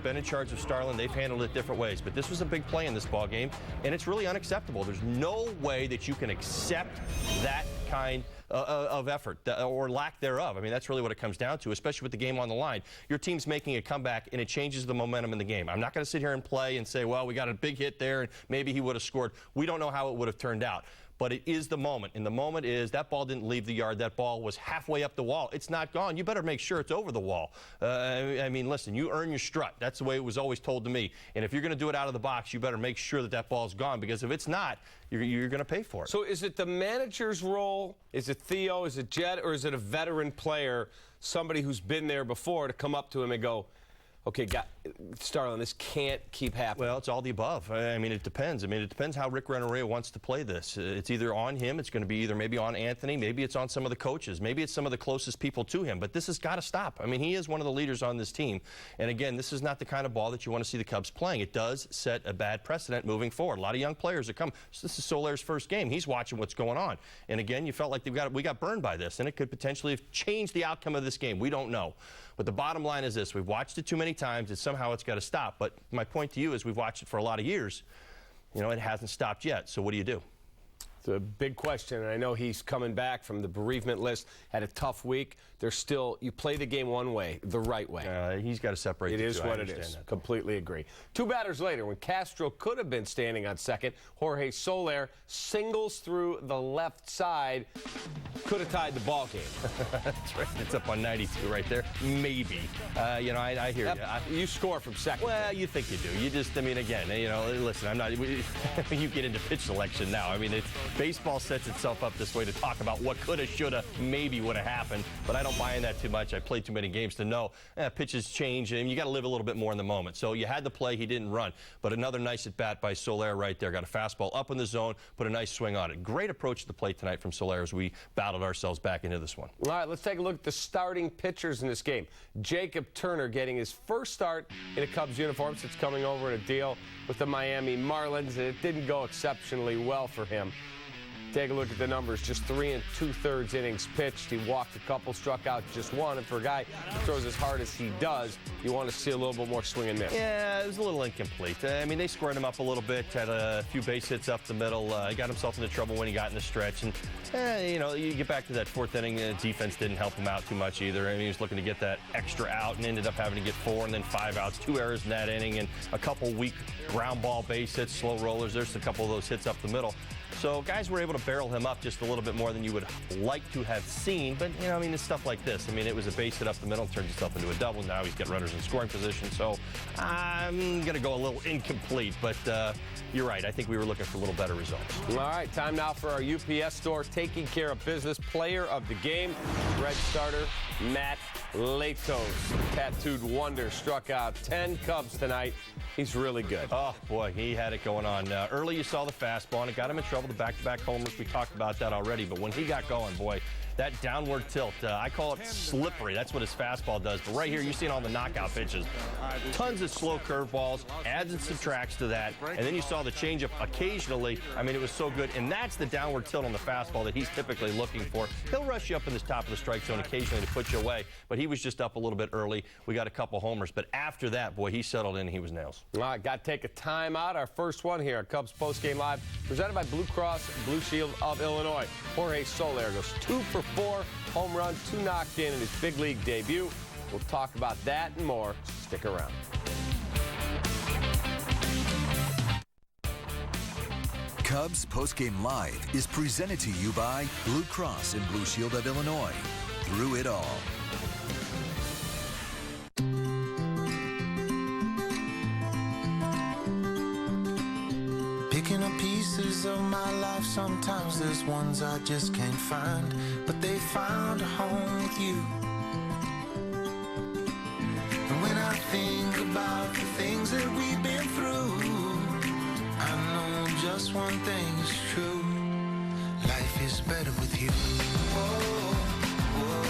been in charge of Starlin. They've handled it different ways. But this was a big play in this ball game, and it's really unacceptable. There's no way that you can accept that kind of effort or lack thereof. I mean, that's really what it comes down to, especially with the game on the line. Your team's making a comeback, and it changes the momentum in the game. I'm not going to sit here and play and say, well, we got a big hit there, and maybe he would have scored. We don't know how it would have turned out. But it is the moment, and the moment is that ball didn't leave the yard. That ball was halfway up the wall. It's not gone. You better make sure it's over the wall. I mean, listen, you earn your strut. That's the way it was always told to me. And if you're going to do it out of the box, you better make sure that that ball's gone, because if it's not, you're going to pay for it. So is it the manager's role? Is it Theo? Is it Jed? Or is it a veteran player, somebody who's been there before, to come up to him and go, okay, Starlin, this can't keep happening? Well, it's all the above. I mean, it depends. I mean, it depends how Rick Renneria wants to play this. It's either on him, it's going to be either maybe on Anthony, maybe it's on some of the coaches, maybe it's some of the closest people to him. But this has got to stop. I mean, he is one of the leaders on this team. And again, this is not the kind of ball that you want to see the Cubs playing. It does set a bad precedent moving forward. A lot of young players that come. So this is Soler's first game. He's watching what's going on. And again, you felt like we got burned by this, and it could potentially have changed the outcome of this game. We don't know. But the bottom line is this. We've watched it too many times, and somehow it's got to stop. But my point to you is we've watched it for a lot of years. It hasn't stopped yet. So what do you do? It's a big question, and I know he's coming back from the bereavement list, had a tough week. There's still, you play the game one way, the right way. He's got to separate the two. It is what it is. Completely agree. 2 batters later, when Castro could have been standing on second, Jorge Soler singles through the left side, could have tied the ball game. That's right. It's up on 92 right there. Maybe. I hear you. You score from second. Well, you think you do. You just, I mean, again, listen, I'm not, you get into pitch selection now. I mean, baseball sets itself up this way to talk about what could have, should have, maybe would have happened, but I don't buy in that too much. I played too many games to know pitches change, and you got to live a little bit more in the moment. So you had the play, he didn't run, but another nice at bat by Soler right there. Got a fastball up in the zone, put a nice swing on it. Great approach to the plate tonight from Soler as we battled ourselves back into this one. All right, let's take a look at the starting pitchers in this game. Jacob Turner getting his first start in a Cubs uniform since coming over in a deal with the Miami Marlins. It didn't go exceptionally well for him. Take a look at the numbers. Just 3 2/3 innings pitched. He walked a couple, struck out just one. And for a guy who throws as hard as he does, you want to see a little bit more swing and miss. Yeah, it was a little incomplete. I mean, they squared him up a little bit, had a few base hits up the middle. He got himself into trouble when he got in the stretch. And, you get back to that 4th inning, defense didn't help him out too much either. I mean, he was looking to get that extra out and ended up having to get 4 and then 5 outs, 2 errors in that inning, and a couple weak ground ball base hits, slow rollers. There's a couple of those hits up the middle. So guys were able to barrel him up just a little bit more than you would like to have seen. But, it's stuff like this. I mean, it was a base hit up the middle, turned himself into a double. Now he's got runners in scoring position. So I'm going to go a little incomplete. But you're right. I think we were looking for a little better results. All right, time now for our UPS store taking care of business. Player of the game, red starter, Matt Latos. Tattooed wonder struck out 10 Cubs tonight. He's really good. Oh, boy, he had it going on. Early you saw the fastball, and it got him in trouble. The back-to-back homers, we talked about that already. But when he got going, boy, that downward tilt, I call it slippery. That's what his fastball does. But right here, you're seeing all the knockout pitches. Tons of slow curveballs, adds and subtracts to that. And then you saw the changeup occasionally. I mean, it was so good. And that's the downward tilt on the fastball that he's typically looking for. He'll rush you up in the top of the strike zone occasionally to put you away. But he was just up a little bit early. We got a couple homers. But after that, boy, he settled in and he was nails. All right, got to take a timeout. Our first one here at Cubs Postgame Live, presented by Blue Cross Blue Shield of Illinois. Jorge Soler goes 2 for 4, home run, 2 knocked in his big league debut. We'll talk about that and more. Stick around. Cubs Postgame Live is presented to you by Blue Cross and Blue Shield of Illinois. Through it all. Picking up pieces of my life, sometimes there's ones I just can't find, but they found a home with you. And when I think about the things that we've been through, I know just one thing is true. Life is better with you. Oh, oh,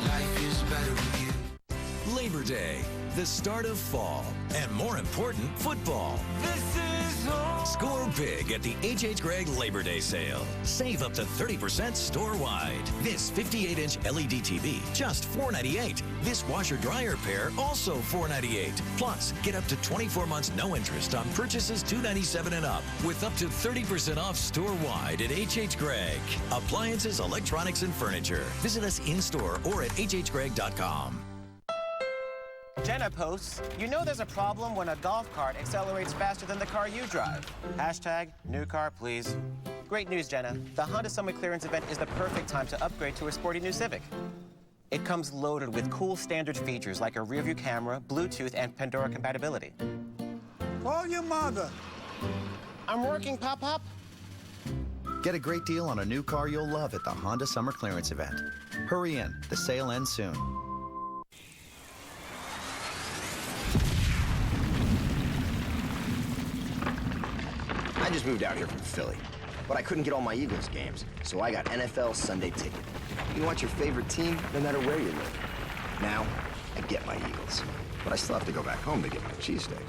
life is better with you. Labor Day. the start of fall, and more important, football. This is home. Score big at the H.H. Gregg Labor Day sale. Save up to 30% store-wide. This 58-inch LED TV, just $498. This washer-dryer pair, also $498. Plus, get up to 24 months no interest on purchases $297 and up, with up to 30% off store-wide at H.H. Gregg. Appliances, electronics, and furniture. Visit us in-store or at hhgregg.com. Jenna posts, you know there's a problem when a golf cart accelerates faster than the car you drive. Hashtag new car, please. Great news, Jenna. The Honda Summer Clearance event is the perfect time to upgrade to a sporty new Civic. It comes loaded with cool standard features like a rear-view camera, Bluetooth, and Pandora compatibility. Call your mother. I'm working, Pop-Pop. Get a great deal on a new car you'll love at the Honda Summer Clearance event. Hurry in. The sale ends soon. I just moved out here from Philly, but I couldn't get all my Eagles games, so I got NFL Sunday Ticket. You can watch your favorite team no matter where you live. Now, I get my Eagles, but I still have to go back home to get my cheesesteak.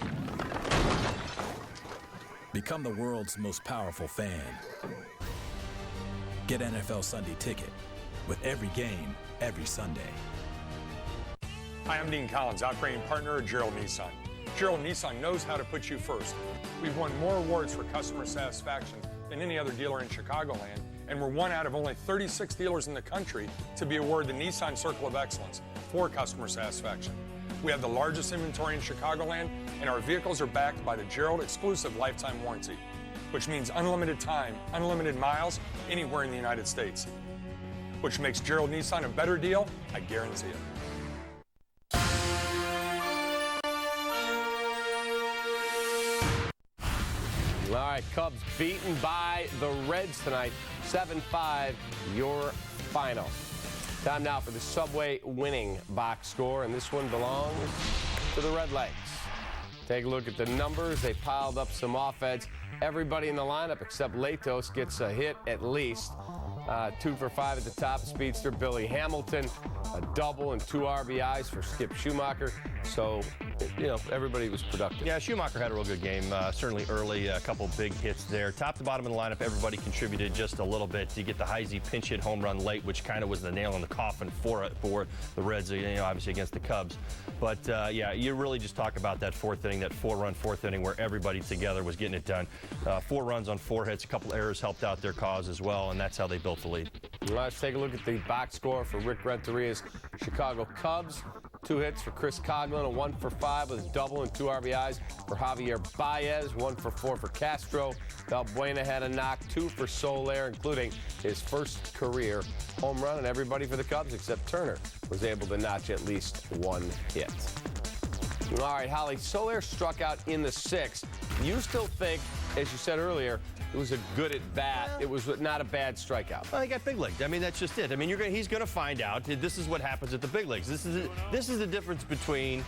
Become the world's most powerful fan. Get NFL Sunday Ticket with every game, every Sunday. Hi, I'm Dean Collins, operating partner at Gerald Nissan. Gerald Nissan knows how to put you first. We've won more awards for customer satisfaction than any other dealer in Chicagoland, and we're one out of only 36 dealers in the country to be awarded the Nissan Circle of Excellence for customer satisfaction. We have the largest inventory in Chicagoland, and our vehicles are backed by the Gerald exclusive lifetime warranty, which means unlimited time, unlimited miles, anywhere in the United States. Which makes Gerald Nissan a better deal, I guarantee it. All right, Cubs beaten by the Reds tonight, 7-5, your final. Time now for the Subway winning box score, and this one belongs to the Redlegs. Take a look at the numbers. They piled up some offense. Everybody in the lineup except Latos gets a hit at least. 2 for 5 at the top, speedster Billy Hamilton, a double and 2 RBIs for Skip Schumacher. So, you know, everybody was productive. Yeah, Schumacher had a real good game, certainly early, a couple big hits there. Top to bottom of the lineup, everybody contributed just a little bit. You get the Heisey pinch hit home run late, which kind of was the nail in the coffin for the Reds, you know, obviously against the Cubs. But, yeah, you really just talk about that fourth inning, that 4-run fourth inning where everybody together was getting it done. 4 runs on 4 hits, a couple errors helped out their cause as well, and that's how they built the lead. Let's take a look at the box score for Rick Renteria's Chicago Cubs. 2 hits for Chris Coughlin, a 1 for 5 with a double and 2 RBIs for Javier Baez, 1 for 4 for Castro. Valbuena had a knock, 2 for Soler, including his first career home run, and everybody for the Cubs except Turner was able to notch at least 1 hit. All right, Holly, Soler struck out in the 6th. You still think, as you said earlier, it was a good at bat. It was not a bad strikeout. Well, he got big legs. I mean, that's just it. I mean, he's going to find out. This is what happens at the big leagues. This is the difference between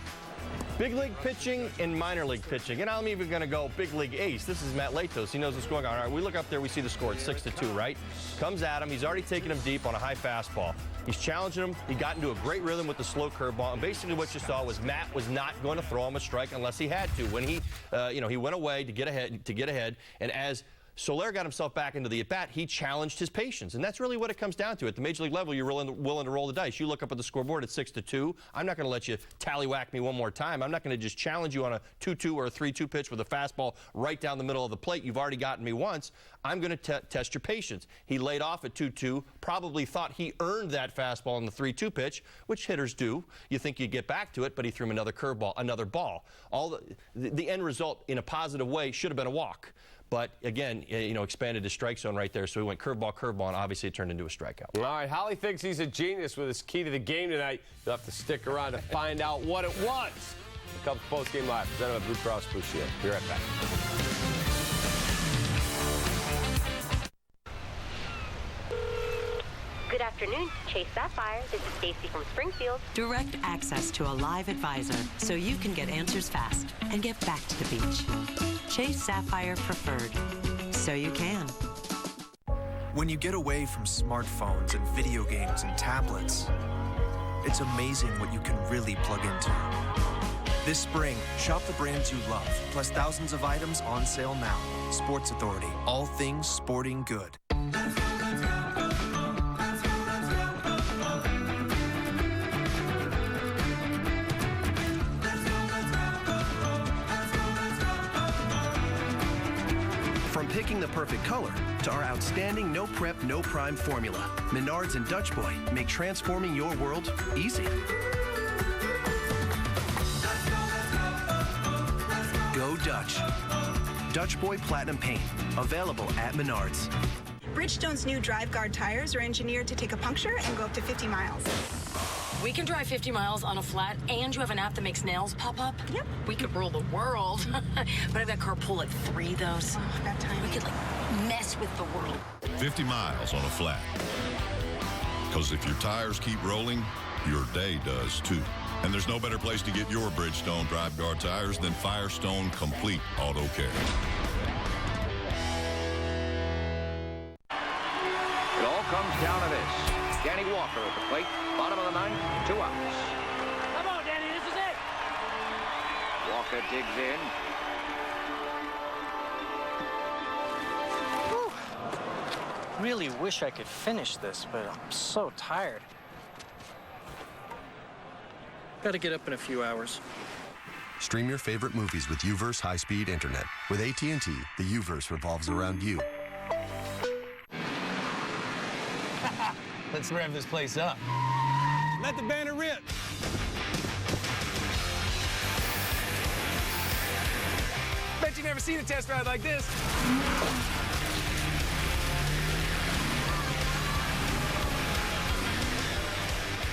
big league pitching and minor league pitching. And I'm even going to go big league ace. This is Matt Latos. He knows what's going on. All right, we look up there. We see the score. It's 6-2, right? Comes at him. He's already taken him deep on a high fastball. He's challenging him. He got into a great rhythm with the slow curveball. And basically what you saw was Matt was not going to throw him a strike unless he had to. When he, he went away to get ahead. And as Soler got himself back into the at-bat, he challenged his patience, and that's really what it comes down to. At the major league level, you're willing to roll the dice. You look up at the scoreboard at 6-2. I'm not going to let you tallywhack me one more time. I'm not going to just challenge you on a 2-2 or a 3-2 pitch with a fastball right down the middle of the plate. You've already gotten me once. I'm going to test your patience. He laid off at 2-2, probably thought he earned that fastball in the 3-2 pitch, which hitters do. You think you get back to it, but he threw him another curveball, another ball. The end result, in a positive way, should have been a walk. But again, expanded his strike zone right there, so he went curveball, and obviously it turned into a strikeout. All right, Holly thinks he's a genius with his key to the game tonight. You'll have to stick around to find out what it was. The Cubs Postgame Live, presented by Blue Cross Blue Shield. Be right back. Good afternoon, Chase Sapphire. This is Stacy from Springfield. Direct access to a live advisor so you can get answers fast and get back to the beach. Chase Sapphire Preferred, so you can. When you get away from smartphones and video games and tablets, it's amazing what you can really plug into. This spring, shop the brands you love, plus thousands of items on sale now. Sports Authority, all things sporting good. From picking the perfect color to our outstanding no prep, no prime formula, Menards and Dutch Boy make transforming your world easy. Go Dutch. Dutch Boy Platinum Paint, available at Menards. Bridgestone's new Drive Guard tires are engineered to take a puncture and go up to 50 miles. We can drive 50 miles on a flat, and you have an app that makes nails pop up? Yep. We could rule the world. But I've got carpool at 3, though, so that time. We could, mess with the world. 50 miles on a flat. Because if your tires keep rolling, your day does too. And there's no better place to get your Bridgestone Drive Guard tires than Firestone Complete Auto Care. It all comes down to this. Danny Walker at the plate. Bottom of the 9th, 2 outs. Come on, Danny, this is it. Walker digs in. Whew. Really wish I could finish this, but I'm so tired. Got to get up in a few hours. Stream your favorite movies with UVerse high-speed internet. With AT&T, the UVerse revolves around you. Let's rev this place up. Let the banner rip. Bet you've never seen a test ride like this.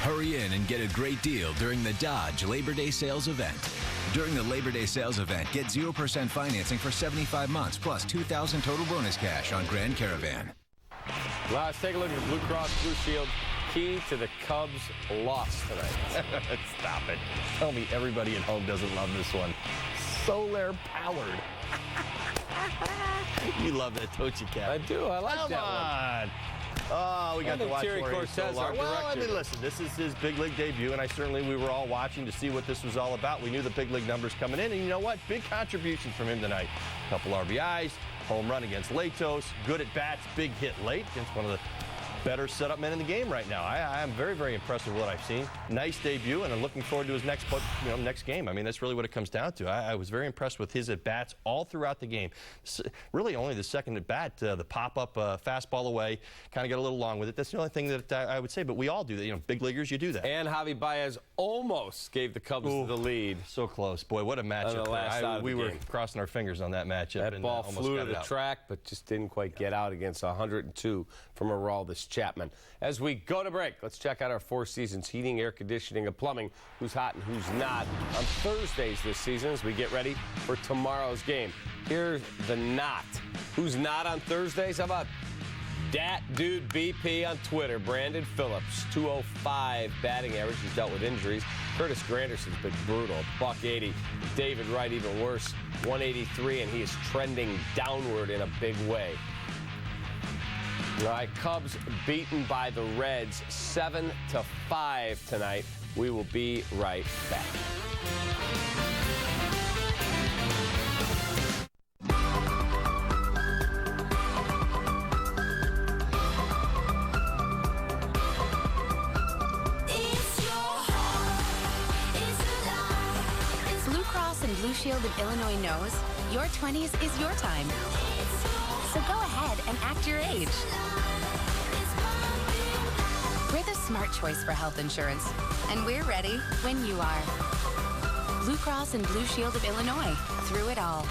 Hurry in and get a great deal during the Dodge Labor Day sales event. During the Labor Day sales event, get 0% financing for 75 months, plus $2,000 total bonus cash on Grand Caravan. Well, let's take a look at the Blue Cross Blue Shield. Key to the Cubs' loss tonight. Stop it. Tell me everybody at home doesn't love this one. Solar powered. You love that, don't you, Cap? I do. I like that one. Oh, we got to watch Terry Jorge Cortez, Soler. our Well, I director. mean, listen, this is his big league debut, and we were all watching to see what this was all about. We knew the big league numbers coming in, and you know what? Big contributions from him tonight. A couple RBIs, home run against Latos, good at bats, big hit late against one of the better setup men in the game right now. I am very, very impressed with what I've seen. Nice debut, and I'm looking forward to his next game. I mean, that's really what it comes down to. I was very impressed with his at-bats all throughout the game. Really only the second at-bat, the pop-up fastball away, kind of got a little long with it. That's the only thing that I would say, but we all do that. You know, big leaguers, you do that. And Javi Baez almost gave the Cubs the lead. So close. Boy, what a matchup. We were crossing our fingers on that matchup. That ball flew to the track, but just didn't quite get out against 102 from Aroldis Chapman. As we go to break, let's check out our Four Seasons heating, air conditioning, and plumbing. Who's hot and who's not on Thursdays this season as we get ready for tomorrow's game. Here's the not. Who's not on Thursdays? How about Dat Dude BP on Twitter? Brandon Phillips, 205 batting average. He's dealt with injuries. Curtis Granderson's been brutal, $180. David Wright even worse, 183, and he is trending downward in a big way. All right, Cubs beaten by the Reds 7-5 tonight. We will be right back. Blue Cross and Blue Shield of Illinois knows your 20s is your time. So go ahead and act your age. We're the smart choice for health insurance, and we're ready when you are. Blue Cross and Blue Shield of Illinois, through it all.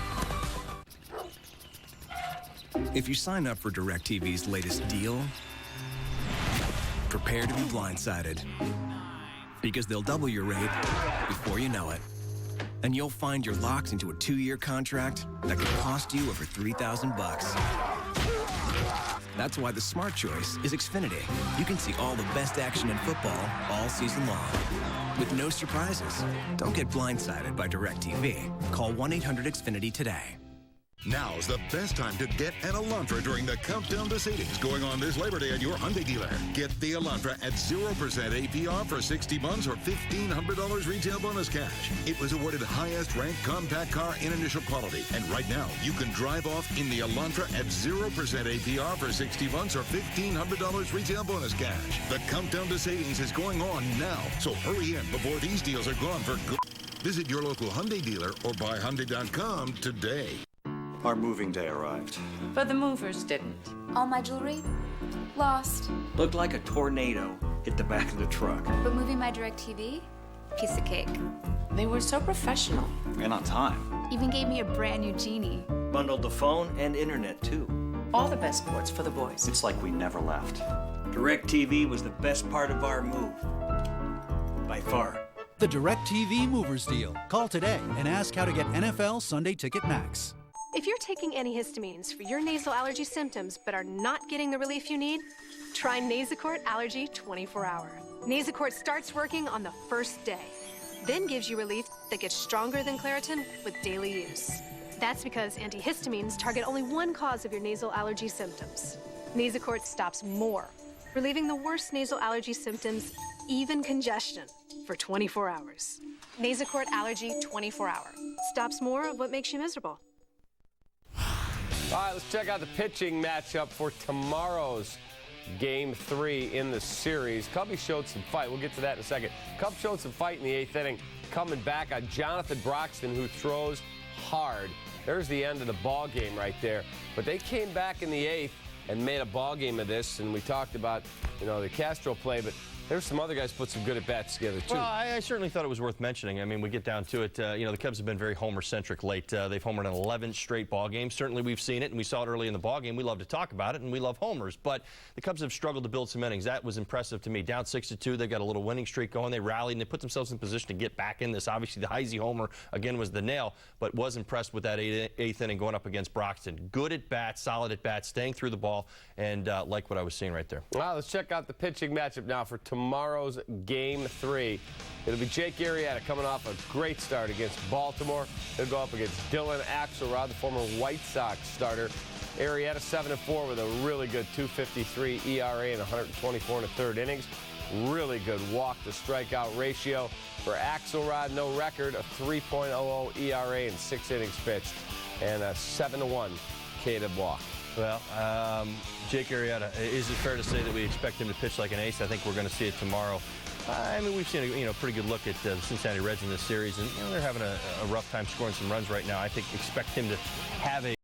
If you sign up for DirecTV's latest deal, prepare to be blindsided. Because they'll double your rate before you know it. And you'll find you're locked into a 2-year contract that could cost you over $3,000. That's why the smart choice is Xfinity. You can see all the best action in football all season long. With no surprises. Don't get blindsided by DirecTV. Call 1-800-XFINITY today. Now's the best time to get an Elantra during the countdown to savings going on this Labor Day at your Hyundai dealer. Get the Elantra at 0% APR for 60 months or $1,500 retail bonus cash. It was awarded highest ranked compact car in initial quality. And right now, you can drive off in the Elantra at 0% APR for 60 months or $1,500 retail bonus cash. The countdown to savings is going on now. So hurry in before these deals are gone for good. Visit your local Hyundai dealer or buy Hyundai.com today. Our moving day arrived. But the movers didn't. All my jewelry? Lost. Looked like a tornado hit the back of the truck. But moving my DirecTV? Piece of cake. They were so professional. And on time. Even gave me a brand new Genie. Bundled the phone and internet, too. All the best sports for the boys. It's like we never left. DirecTV was the best part of our move. By far. The DirecTV Movers Deal. Call today and ask how to get NFL Sunday Ticket Max. If you're taking antihistamines for your nasal allergy symptoms but are not getting the relief you need, try Nasacort Allergy 24-Hour. Nasacort starts working on the first day, then gives you relief that gets stronger than Claritin with daily use. That's because antihistamines target only one cause of your nasal allergy symptoms. Nasacort stops more, relieving the worst nasal allergy symptoms, even congestion, for 24 hours. Nasacort Allergy 24-Hour. Stops more of what makes you miserable. All right, let's check out the pitching matchup for tomorrow's Game 3 in the series. Cubbies showed some fight. We'll get to that in a second. Cubs showed some fight in the 8th inning, coming back on Jonathan Broxton, who throws hard. There's the end of the ball game right there. But they came back in the 8th and made a ball game of this, and we talked about, the Castro play, but there's some other guys put some good at-bats together, too. Well, I certainly thought it was worth mentioning. I mean, we get down to it. The Cubs have been very homer-centric late. They've homered in 11 straight ball games. Certainly we've seen it, and we saw it early in the ball game. We love to talk about it, and we love homers. But the Cubs have struggled to build some innings. That was impressive to me. Down 6-2, they've got a little winning streak going. They rallied, and they put themselves in position to get back in this. Obviously, the Heisey homer, again, was the nail, but was impressed with that 8th inning going up against Broxton. Good at-bats, solid at-bats, staying through the ball, and like what I was seeing right there. Well, let's check out the pitching matchup now for tomorrow's Game 3. It'll be Jake Arrieta coming off a great start against Baltimore. He'll go up against Dylan Axelrod, the former White Sox starter. Arrieta 7-4 with a really good 2.53 ERA and 124 1/3 innings. Really good walk-to-strikeout ratio. For Axelrod, no record, a 3.00 ERA in 6 innings pitched, and a 7-1 K to walk. Well, Jake Arrieta, is it fair to say that we expect him to pitch like an ace? I think we're going to see it tomorrow. I mean, we've seen a pretty good look at the Cincinnati Reds in this series, and they're having a rough time scoring some runs right now. I think expect him to have a